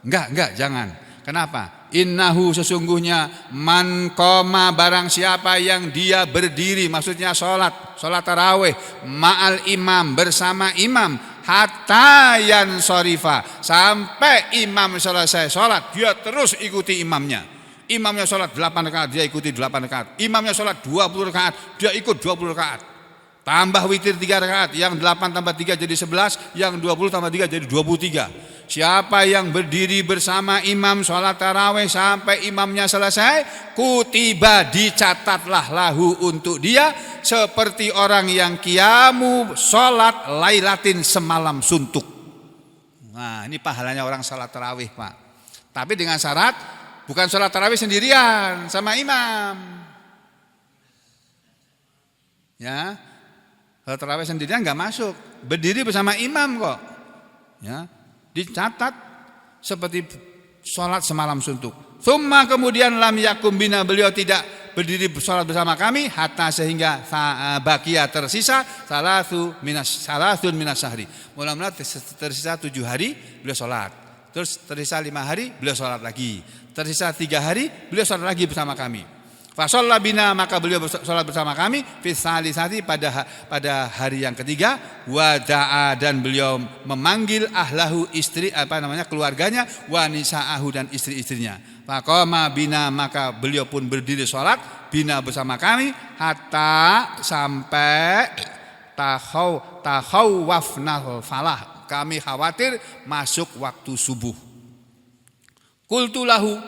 Enggak, jangan. Kenapa? Innahu, sesungguhnya, man qoma, barang siapa yang dia berdiri, maksudnya sholat tarawih, ma'al imam, bersama imam, hatta yansorifa, sampai imam selesai sholat, dia terus ikuti imamnya. Imamnya sholat 8 rakaat, dia ikuti 8 rakaat. Imamnya sholat 20 rakaat, dia ikut 20 rakaat. Tambah witir 3 rakaat, yang 8 tambah 3 jadi 11, yang 20 tambah 3 jadi 23. Siapa yang berdiri bersama imam sholat tarawih sampai imamnya selesai, kutiba, dicatatlah lahu untuk dia seperti orang yang qiyamu sholat lailatin, semalam suntuk. Nah, ini pahalanya orang sholat tarawih, Pak. Tapi dengan syarat bukan sholat tarawih sendirian sama imam. Ya, sholat tarawih sendirian nggak masuk, berdiri bersama imam kok. Ya, dicatat seperti sholat semalam suntuk. Tsumma, kemudian lam yakum bina, beliau tidak berdiri sholat bersama kami hatta sehingga bakia tersisa salasun minas syahri. Mula-mula tersisa 7 hari beliau sholat, terus tersisa 5 hari beliau sholat lagi, tersisa 3 hari beliau sholat lagi bersama kami. Fasholla bina, maka beliau sholat bersama kami fi salisati, pada hari yang ketiga, wada'a, dan beliau memanggil ahlahu, keluarganya, wa nisa'ahu, dan istri-istrinya. Faqama bina, maka beliau pun berdiri sholat bina bersama kami hatta sampai takhawwafnal falah, kami khawatir masuk waktu subuh. Qultu lahu,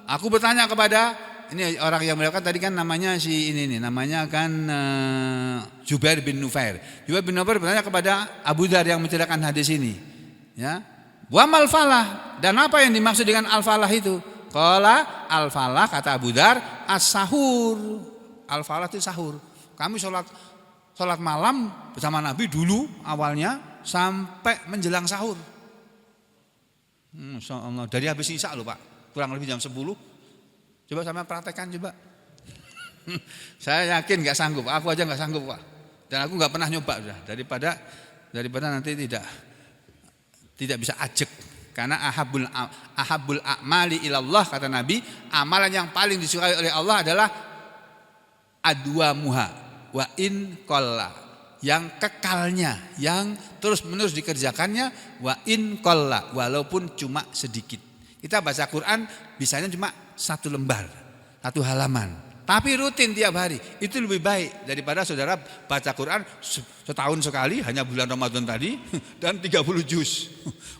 aku bertanya kepada Ini orang yang melakukan tadi kan namanya si ini nih, namanya kan Jubair bin Nufair. Jubair bin Nufair bertanya kepada Abu Dzar yang menceritakan hadis ini. Ya. Wa mal falah, dan apa yang dimaksud dengan al-falah itu? Qala al-falah, kata Abu Dzar, as-sahur. Al-falah itu sahur. Kami sholat malam bersama Nabi dulu awalnya sampai menjelang sahur. Masya Allah, dari habis isya loh Pak, kurang lebih jam 10. Coba sama praktekkan coba. Saya yakin nggak sanggup, aku aja nggak sanggup Pak. Dan aku nggak pernah nyoba sudah, daripada nanti tidak bisa ajek. Karena ahabul a'mali ilallah, kata Nabi, amalan yang paling disukai oleh Allah adalah adwamuha wa in qalla, yang kekalnya, yang terus-menerus dikerjakannya, wa in qalla, walaupun cuma sedikit. Kita baca Quran bisanya cuma 1 lembar, 1 halaman, tapi rutin tiap hari. Itu lebih baik daripada saudara baca Quran setahun sekali, hanya bulan Ramadan tadi, dan 30 juz.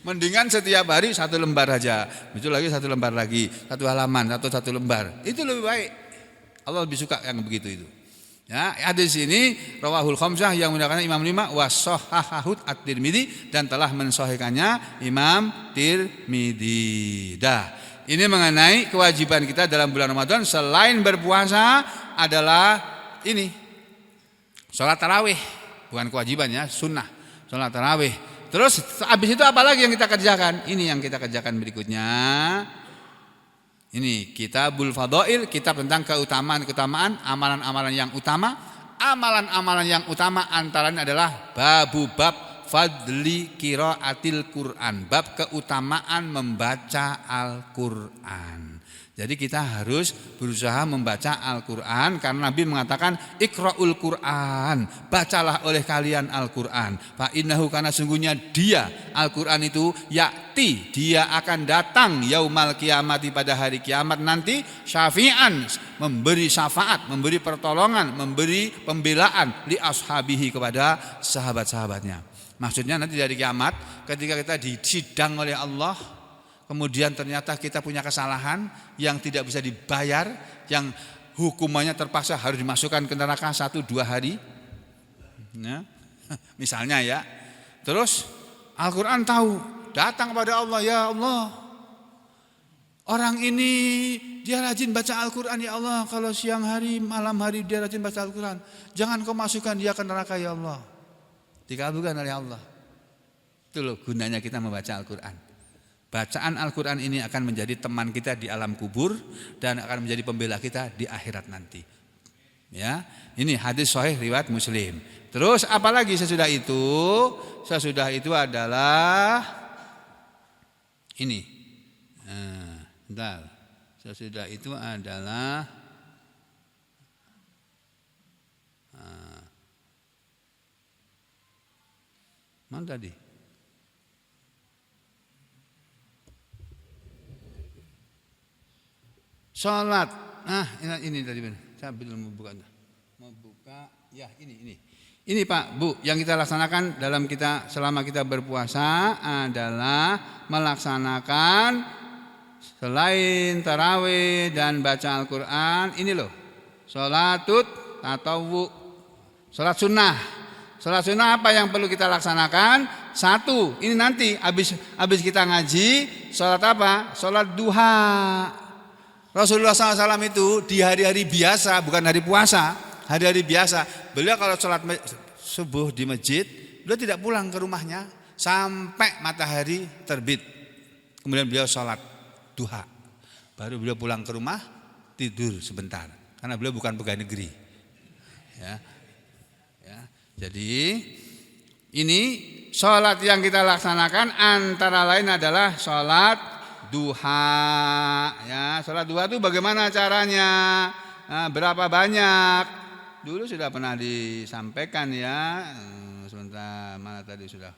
Mendingan setiap hari 1 lembar aja, itu lagi 1 lembar lagi, 1 halaman atau 1 lembar. Itu lebih baik. Allah lebih suka yang begitu itu. Ya, hadis ini rawahul khamsah, yang menggunakan Imam 5, wa shahhahu at-Tirmidzi, dan telah mensahihkannya Imam Tirmidzi. Ini mengenai kewajiban kita dalam bulan Ramadan selain berpuasa adalah ini sholat tarawih, bukan kewajiban ya, sunnah sholat tarawih. Terus habis itu apa lagi yang kita kerjakan? Ini yang kita kerjakan berikutnya. Ini Kitabul Fadail, kitab tentang keutamaan amalan-amalan yang utama. Amalan-amalan yang utama antaranya adalah bab fadli qiraatil Quran, bab keutamaan membaca Al-Qur'an. Jadi kita harus berusaha membaca Al-Qur'an, karena Nabi mengatakan iqra'ul Qur'an, bacalah oleh kalian Al-Qur'an. Fa innahu, karena sungguhnya dia Al-Qur'an itu ya'ti, dia akan datang yaumal kiamati, pada hari kiamat nanti, syafi'an, memberi syafaat, memberi pertolongan, memberi pembelaan li ashabihi, kepada sahabat-sahabatnya. Maksudnya nanti dari kiamat ketika kita disidang oleh Allah, kemudian ternyata kita punya kesalahan yang tidak bisa dibayar, yang hukumannya terpaksa harus dimasukkan ke neraka 1-2 hari, ya, misalnya ya. Terus Al-Quran tahu, datang kepada Allah, ya Allah, orang ini dia rajin baca Al-Quran, ya Allah, kalau siang hari malam hari dia rajin baca Al-Quran, jangan kau masukkan dia ke neraka ya Allah. Dikabulkan oleh Allah. Itu loh gunanya kita membaca Al-Quran. Bacaan Al-Quran ini akan menjadi teman kita di alam kubur, dan akan menjadi pembela kita di akhirat nanti. Ya, ini hadis sahih riwayat Muslim. Terus apalagi sesudah itu? Sesudah itu adalah ini. Bentar. Sesudah itu adalah mana tadi? Salat. Ini tadi benar. Saya belum membuka. Ya, ini. Ini Pak, Bu, yang kita laksanakan dalam selama kita berpuasa adalah melaksanakan selain tarawih dan baca Al-Qur'an, ini loh. Salatut tatawwu. Salat sunnah. Salat sunnah apa yang perlu kita laksanakan? 1, ini nanti habis kita ngaji, salat apa? Salat duha. Rasulullah SAW itu di hari-hari biasa, bukan hari puasa, hari-hari biasa, beliau kalau salat subuh di masjid, beliau tidak pulang ke rumahnya sampai matahari terbit. Kemudian beliau salat duha. Baru beliau pulang ke rumah, tidur sebentar, karena beliau bukan pegawai negeri. Ya. Jadi ini sholat yang kita laksanakan antara lain adalah sholat duha. Ya, sholat duha itu bagaimana caranya? Berapa banyak? Dulu sudah pernah disampaikan ya. Sebentar, mana tadi sudah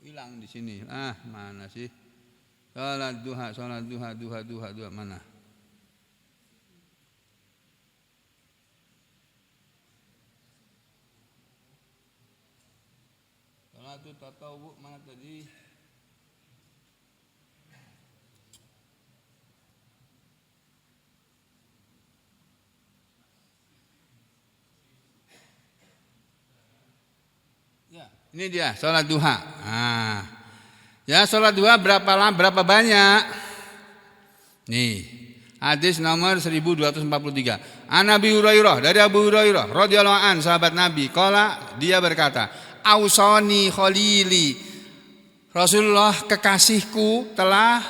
hilang di sini. Mana sih? Salat duha mana? Salatu tatawu mana tadi? Ya, ini dia salat duha. Nah, ya salat duha berapa banyak? Nih, hadis nomor 1243. An Abi Hurairah, dari Abu Hurairah radhiyallahu an, sahabat Nabi, qala, dia berkata, ausoni khalili, Rasulullah kekasihku telah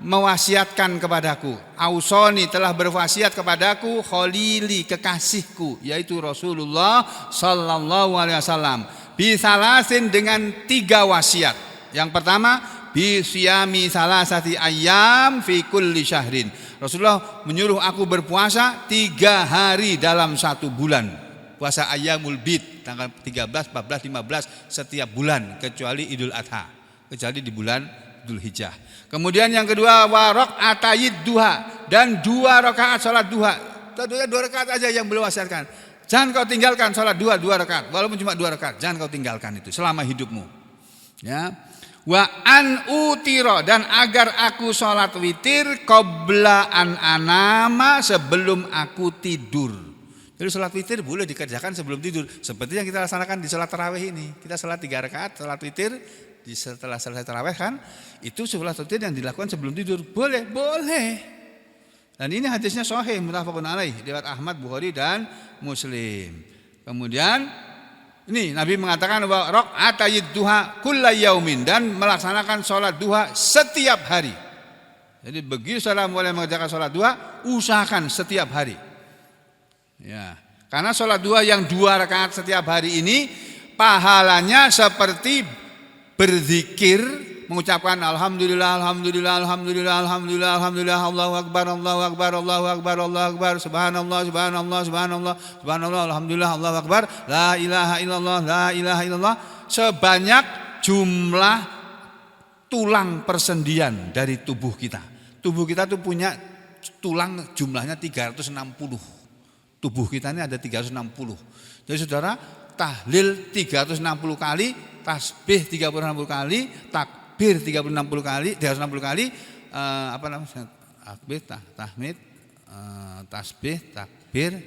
mewasiatkan kepadaku. Ausoni telah berwasiat kepadaku, khalili kekasihku, yaitu Rasulullah sallallahu alaihi wasallam, bisalasin dengan 3 wasiat. Yang pertama, bisyami salasati ayyam fi kulli syahrin. Rasulullah menyuruh aku berpuasa 3 hari dalam 1 bulan. Puasa ayyamul bid, tanggal 13, 14, 15 setiap bulan kecuali Idul Adha, kecuali di bulan Dzulhijjah. Kemudian yang kedua, wa raq'atayid duha, dan 2 rakaat salat duha. Tentunya 2 rakaat aja yang beliau wasiatkan. Jangan kau tinggalkan salat 2 rakaat, walaupun cuma 2 rakaat, jangan kau tinggalkan itu selama hidupmu. Ya. Wa an utiro, dan agar aku sholat witir qabla an anama, sebelum aku tidur. Jadi sholat witir boleh dikerjakan sebelum tidur, seperti yang kita laksanakan di sholat tarawih ini. Kita sholat 3 rakaat sholat witir setelah selesai tarawih kan, itu sholat witir yang dilakukan sebelum tidur. Boleh. Dan ini hadisnya sahih muttafaqun alaih, riwayat Ahmad, Bukhari dan Muslim. Kemudian ini Nabi mengatakan bahwa raq'atayid duha kullayaumin, dan melaksanakan sholat duha setiap hari. Jadi begitu saudara mulai mengerjakan sholat duha, usahakan setiap hari. Ya, karena sholat duha yang 2 rakaat setiap hari ini pahalanya seperti berzikir, mengucapkan alhamdulillah, alhamdulillah, alhamdulillah, alhamdulillah, alhamdulillah, Allahu akbar, Allahu akbar, Allahu akbar, Allahu akbar, subhanallah, subhanallah, subhanallah, subhanallah, alhamdulillah, Allahu akbar, la ilaha illallah, la ilaha illallah, sebanyak jumlah tulang persendian dari tubuh kita. Tubuh kita tuh punya tulang jumlahnya 360. Tubuh kita ini ada 360. Jadi saudara, tahlil 360 kali, tasbih 360 kali, takbir 360 kali, 360 kali, apa namanya? Takbir, tahmid, tasbih, takbir,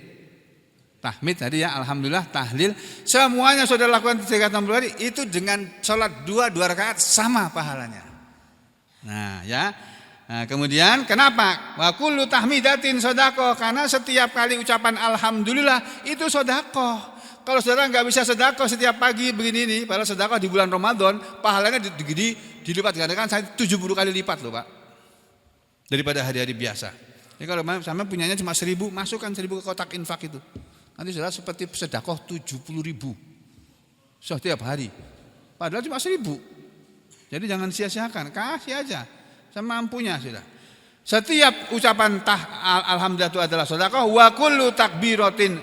tahmid tadi ya, alhamdulillah, tahlil, semuanya saudara lakukan 360 kali, itu dengan sholat 2 rakaat sama pahalanya. Nah, ya. Nah, kemudian kenapa? Wa kullu tahmidatin sedekah, karena setiap kali ucapan alhamdulillah itu sedekah. Kalau saudara nggak bisa sedekah setiap pagi begini nih, padahal sedekah di bulan Ramadan pahalanya dilipat gandakan 70 kali lipat loh Pak, daripada hari-hari biasa. Jadi kalau sama punyanya cuma 1.000, masukkan 1.000 ke kotak infak itu. Nanti saudara seperti sedekah 70.000 setiap hari, padahal cuma 1.000. Jadi jangan sia-siakan, kasih aja semampunya sudah. Setiap ucapan alhamdulillah itu adalah sedekah, wa kullu takbiratin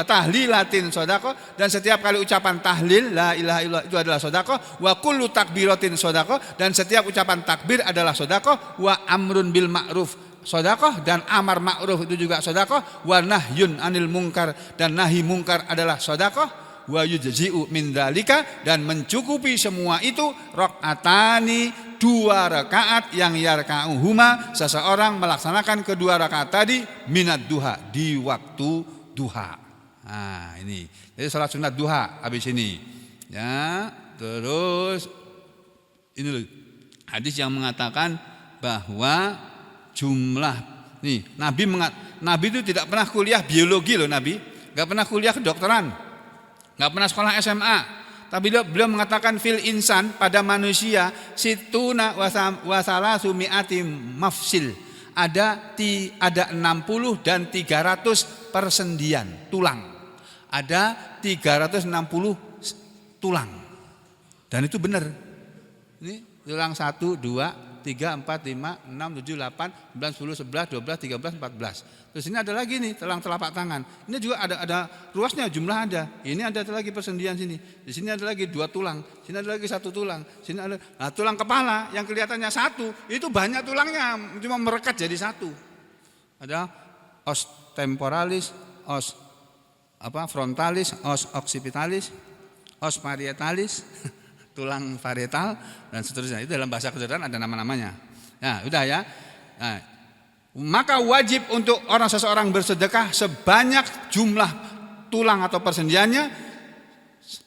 tahlilatin sedekah, dan setiap kali ucapan tahlil la ilaha illallah itu adalah sedekah, wa kullu takbiratin sedekah, dan setiap ucapan takbir adalah sedekah, wa amrun bil ma'ruf sedekah, dan amar ma'ruf itu juga sedekah, wa nahyun anil munkar, dan nahi munkar adalah sedekah, wa yujzi'u min dzalika, dan mencukupi semua itu rakaatani 2 rakaat yang yarka'uhuma, seseorang melaksanakan kedua rakaat tadi minat duha, di waktu duha. Nah, ini. Jadi salat sunat duha habis ini. Ya, terus ini loh, hadis yang mengatakan bahwa jumlah nih, Nabi itu tidak pernah kuliah biologi loh, Nabi enggak pernah kuliah kedokteran, enggak pernah sekolah SMA. Tapi beliau mengatakan fil insan, pada manusia situna wasala sumiati mafsil, ada 60 dan 300 persendian tulang. Ada 360 tulang. Dan itu benar. Ini tulang 1, 2, 3, 4, 5, 6, 7, 8, 9, 10, 11, 12, 13, 14. Terus ini ada lagi nih tulang telapak tangan. Ini juga ada ruasnya, jumlah ada. Ini ada lagi persendian sini. Di sini ada lagi 2 tulang. Sini ada lagi 1 tulang. Sini ada. Nah, tulang kepala yang kelihatannya 1 itu banyak tulangnya, cuma merekat jadi 1. Ada os temporalis, os frontalis, os occipitalis, os parietalis. tulang parietal dan seterusnya. Itu dalam bahasa kedokteran ada nama-namanya. Nah, udah ya. Nah, maka wajib untuk seseorang bersedekah sebanyak jumlah tulang atau persendiannya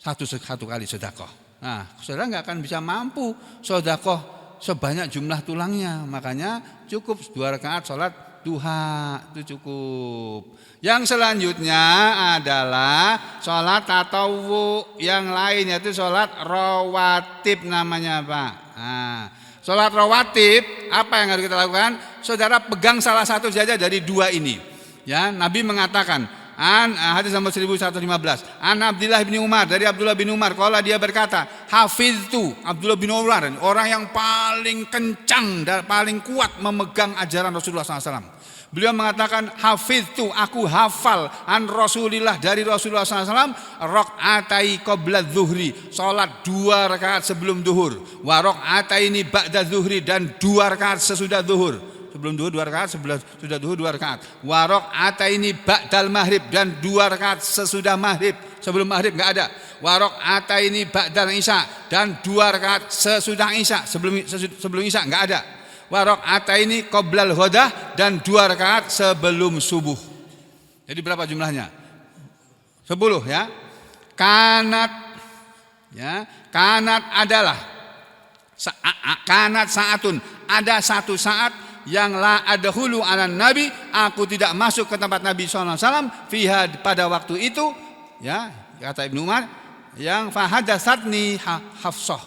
satu kali sedekah. Nah, saudara nggak akan bisa mampu sedekah sebanyak jumlah tulangnya. Makanya cukup 2 rakaat sholat duha, itu cukup. Yang selanjutnya adalah sholat tatawwu yang lain, yaitu sholat rawatib namanya Pak. Nah, sholat rawatib apa yang harus kita lakukan? Saudara pegang salah satu saja dari 2 ini. Ya, Nabi mengatakan, hadis nomor 1115. An Abdullah bin Umar, dari Abdullah bin Umar, kalau dia berkata, hafiztu, Abdullah bin Umar, orang yang paling kencang dan paling kuat memegang ajaran Rasulullah SAW. Beliau mengatakan, hafiztu, aku hafal an Rasulillah, dari Rasulullah SAW, rok'atai qabla zuhri, sholat 2 rakaat sebelum duhur, wa rok'ataini ba'da zuhri, dan 2 rakaat sesudah duhur. Sebelum duhur 2 rakaat, sudah duhur 2 rakaat. Wa rok'ataini ba'dal maghrib, dan 2 rakaat sesudah maghrib. Sebelum maghrib enggak ada. Wa rok'ataini ba'dal isya, dan 2 rakaat sesudah isya. Sebelum isya enggak ada. Wa rok'ataini qoblal ghadah, dan 2 rakaat sebelum subuh. Jadi berapa jumlahnya? 10 ya. Kanat adalah kanat saatun, ada satu saat yang la adkhulu ala nabi, aku tidak masuk ke tempat Nabi SAW fiha, pada waktu itu, ya, kata Ibnu Umar, yang fahadatsatni Hafsah,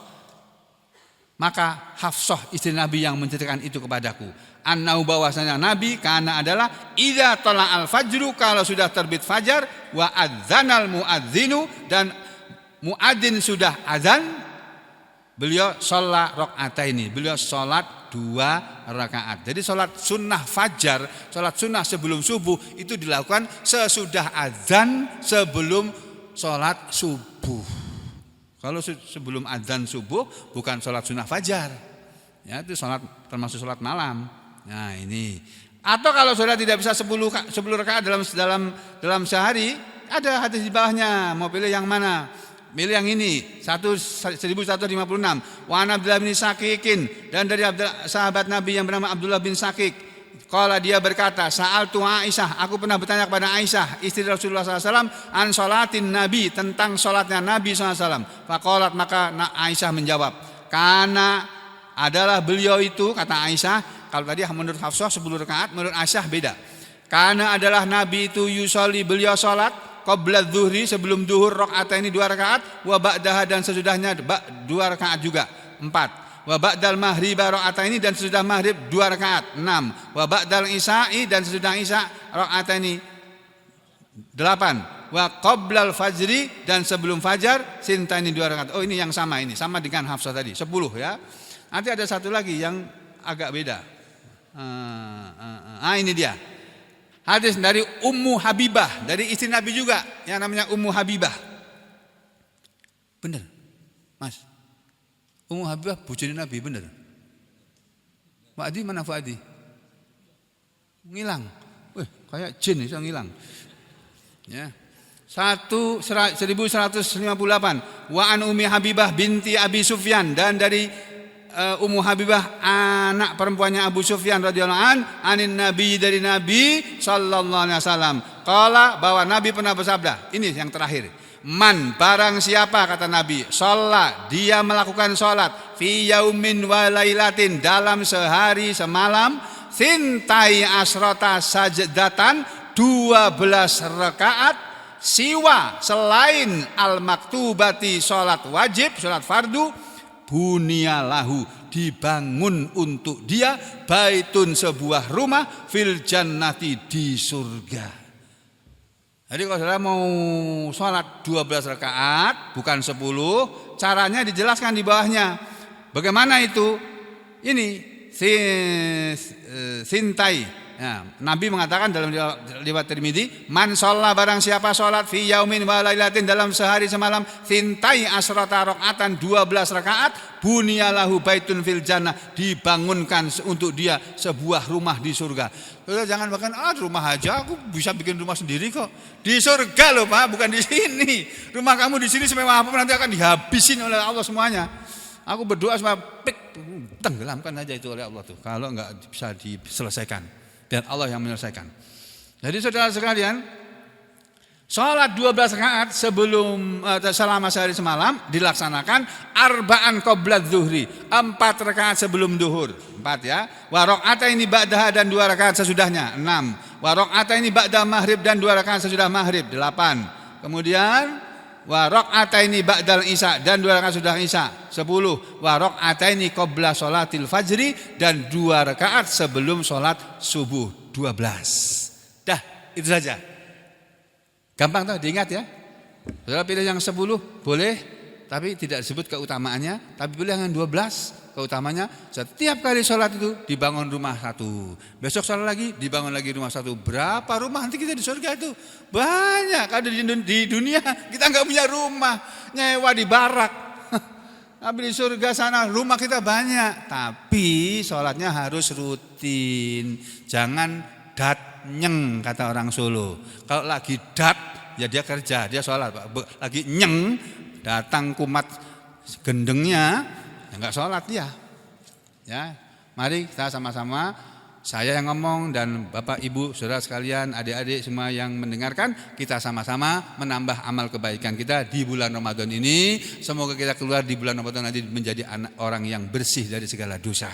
maka Hafsah istri Nabi yang menceritakan itu kepadaku, annau, bahwasanya Nabi karena adalah idza tala'al fajru, kalau sudah terbit fajar, wa adzanal muadzinu, dan muadzin sudah azan, beliau sholat rakaataini, beliau sholat 2 rakaat. Jadi sholat sunnah fajar, sholat sunnah sebelum subuh itu dilakukan sesudah azan, sebelum sholat subuh. Kalau sebelum azan subuh bukan sholat sunnah fajar, ya, itu sholat termasuk sholat malam. Nah ini. Atau kalau saudara tidak bisa 10 rakaat dalam sehari, ada hadis di bawahnya. Mau pilih yang mana? Milih yang ini, 1156. Wa an Abdullah bin Saqiqin, dan dari sahabat Nabi yang bernama Abdullah bin Saqiq, qala, dia berkata, sa'altu Aisyah, aku pernah bertanya kepada Aisyah istri Rasulullah SAW, an sholatin Nabi, tentang sholatnya Nabi SAW. Faqalat, maka Aisyah menjawab, karena adalah beliau itu, kata Aisyah, kalau tadi menurut Hafsah 10 rakaat, menurut Aisyah beda. Karena adalah Nabi itu yusolli, beliau sholat qabla zuhri, sebelum duhur, rakaataini 2 rakaat, wa ba'daha, dan sesudahnya 2 rakaat juga, 4. Wa ba'dal maghrib rakaataini, dan sesudah maghrib 2 rakaat, 6. Wa ba'dal isya'i, dan sesudah isya rakaataini, 8. Wa qablal fajri, dan sebelum fajar sintaini 2 rakaat. Oh, ini yang sama, ini sama dengan Hafsah tadi, 10 ya. Nanti ada satu lagi yang agak beda. Ini dia. Hadis dari Ummu Habibah, dari istri Nabi juga, yang namanya Ummu Habibah. Bener, Mas. Ummu Habibah bojone Nabi, bener. Fa'adi mana Fa'adi? Ngilang. Kayak jin bisa ngilang. Ya. 1158. Wa an Ummi Habibah binti Abi Sufyan, dan dari Ummu Habibah anak perempuannya Abu Sufyan radhiyallahu anin Nabi, dari Nabi sallallahu alaihi wasallam. Qala, bahwa Nabi pernah bersabda, ini yang terakhir. Man, barang siapa, kata Nabi, sholat, dia melakukan sholat, fi yaumin wa lailatin, dalam sehari semalam, sintai asrota sajdatan, 12 rakaat, siwa, selain al maktubati, sholat wajib, sholat fardu, bunyalahu, dibangun untuk dia, baitun, sebuah rumah, fil jannati, di surga. Jadi kalau saudara mau sholat 12 rakaat, bukan 10, caranya dijelaskan di bawahnya. Bagaimana itu? Ini sintai Ya, Nabi mengatakan dalam riwayat Tirmidzi, man shalla barang siapa salat fi yaumin wa lailatin dalam sehari semalam thintai asrata rakaatan 12 rakaat bunyalahu baitun fil jannah dibangunkan untuk dia sebuah rumah di surga. Saudara jangan bahkan rumah aja aku bisa bikin rumah sendiri kok. Di surga loh Pak, bukan di sini. Rumah kamu di sini semewah apa nanti akan dihabisin oleh Allah semuanya. Aku berdoa supaya tenggelamkan aja itu oleh Allah tuh. Kalau enggak bisa diselesaikan. Dan Allah yang menyelesaikan. Jadi saudara sekalian, sholat 12 rakaat sebelum selama sehari semalam dilaksanakan arba'an qabla dzuhri, 4 rakaat sebelum duhur, 4 ya. Wa raq'ataini ba'daha dan 2 rakaat sesudahnya, 6. Wa raq'ataini ba'da maghrib dan 2 rakaat sesudah maghrib, 8. Kemudian wa raq'ataini ba'dal isya dan 2 rakaat sudah isya, 10. Wa raq'ataini qabla sholatil fajri dan 2 rakaat sebelum sholat subuh, 12. Dah, itu saja. Gampang tuh diingat ya. Saudara pilih yang 10 boleh, tapi tidak disebut keutamaannya, tapi pilih yang 12 keutamanya. Setiap kali sholat itu dibangun rumah satu, besok sholat lagi dibangun lagi rumah satu. Berapa rumah nanti kita di surga itu? Banyak. Kalau di dunia kita nggak punya rumah, nyewa di barak. Tapi di surga sana rumah kita banyak. Tapi sholatnya harus rutin, jangan datnyeng kata orang Solo. Kalau lagi dat ya dia kerja, dia sholat. Lagi nyeng datang kumat gendengnya, ya enggak sholat dia. Ya, mari kita sama-sama, saya yang ngomong dan Bapak Ibu, saudara sekalian, adik-adik semua yang mendengarkan, kita sama-sama menambah amal kebaikan kita di bulan Ramadan ini. Semoga kita keluar di bulan Ramadan nanti menjadi orang yang bersih dari segala dosa.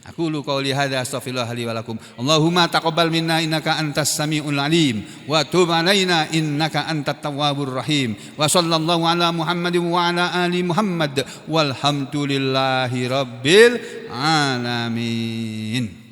Aku lu qauli hadza astaghfirullah li wa lakum. Allahumma taqabbal minna innaka antas samiul alim wa tub alaina innaka antat tawwabur rahim. Wa sallallahu ala Muhammadin wa ala ali Muhammad walhamdulillahi rabbil alamin.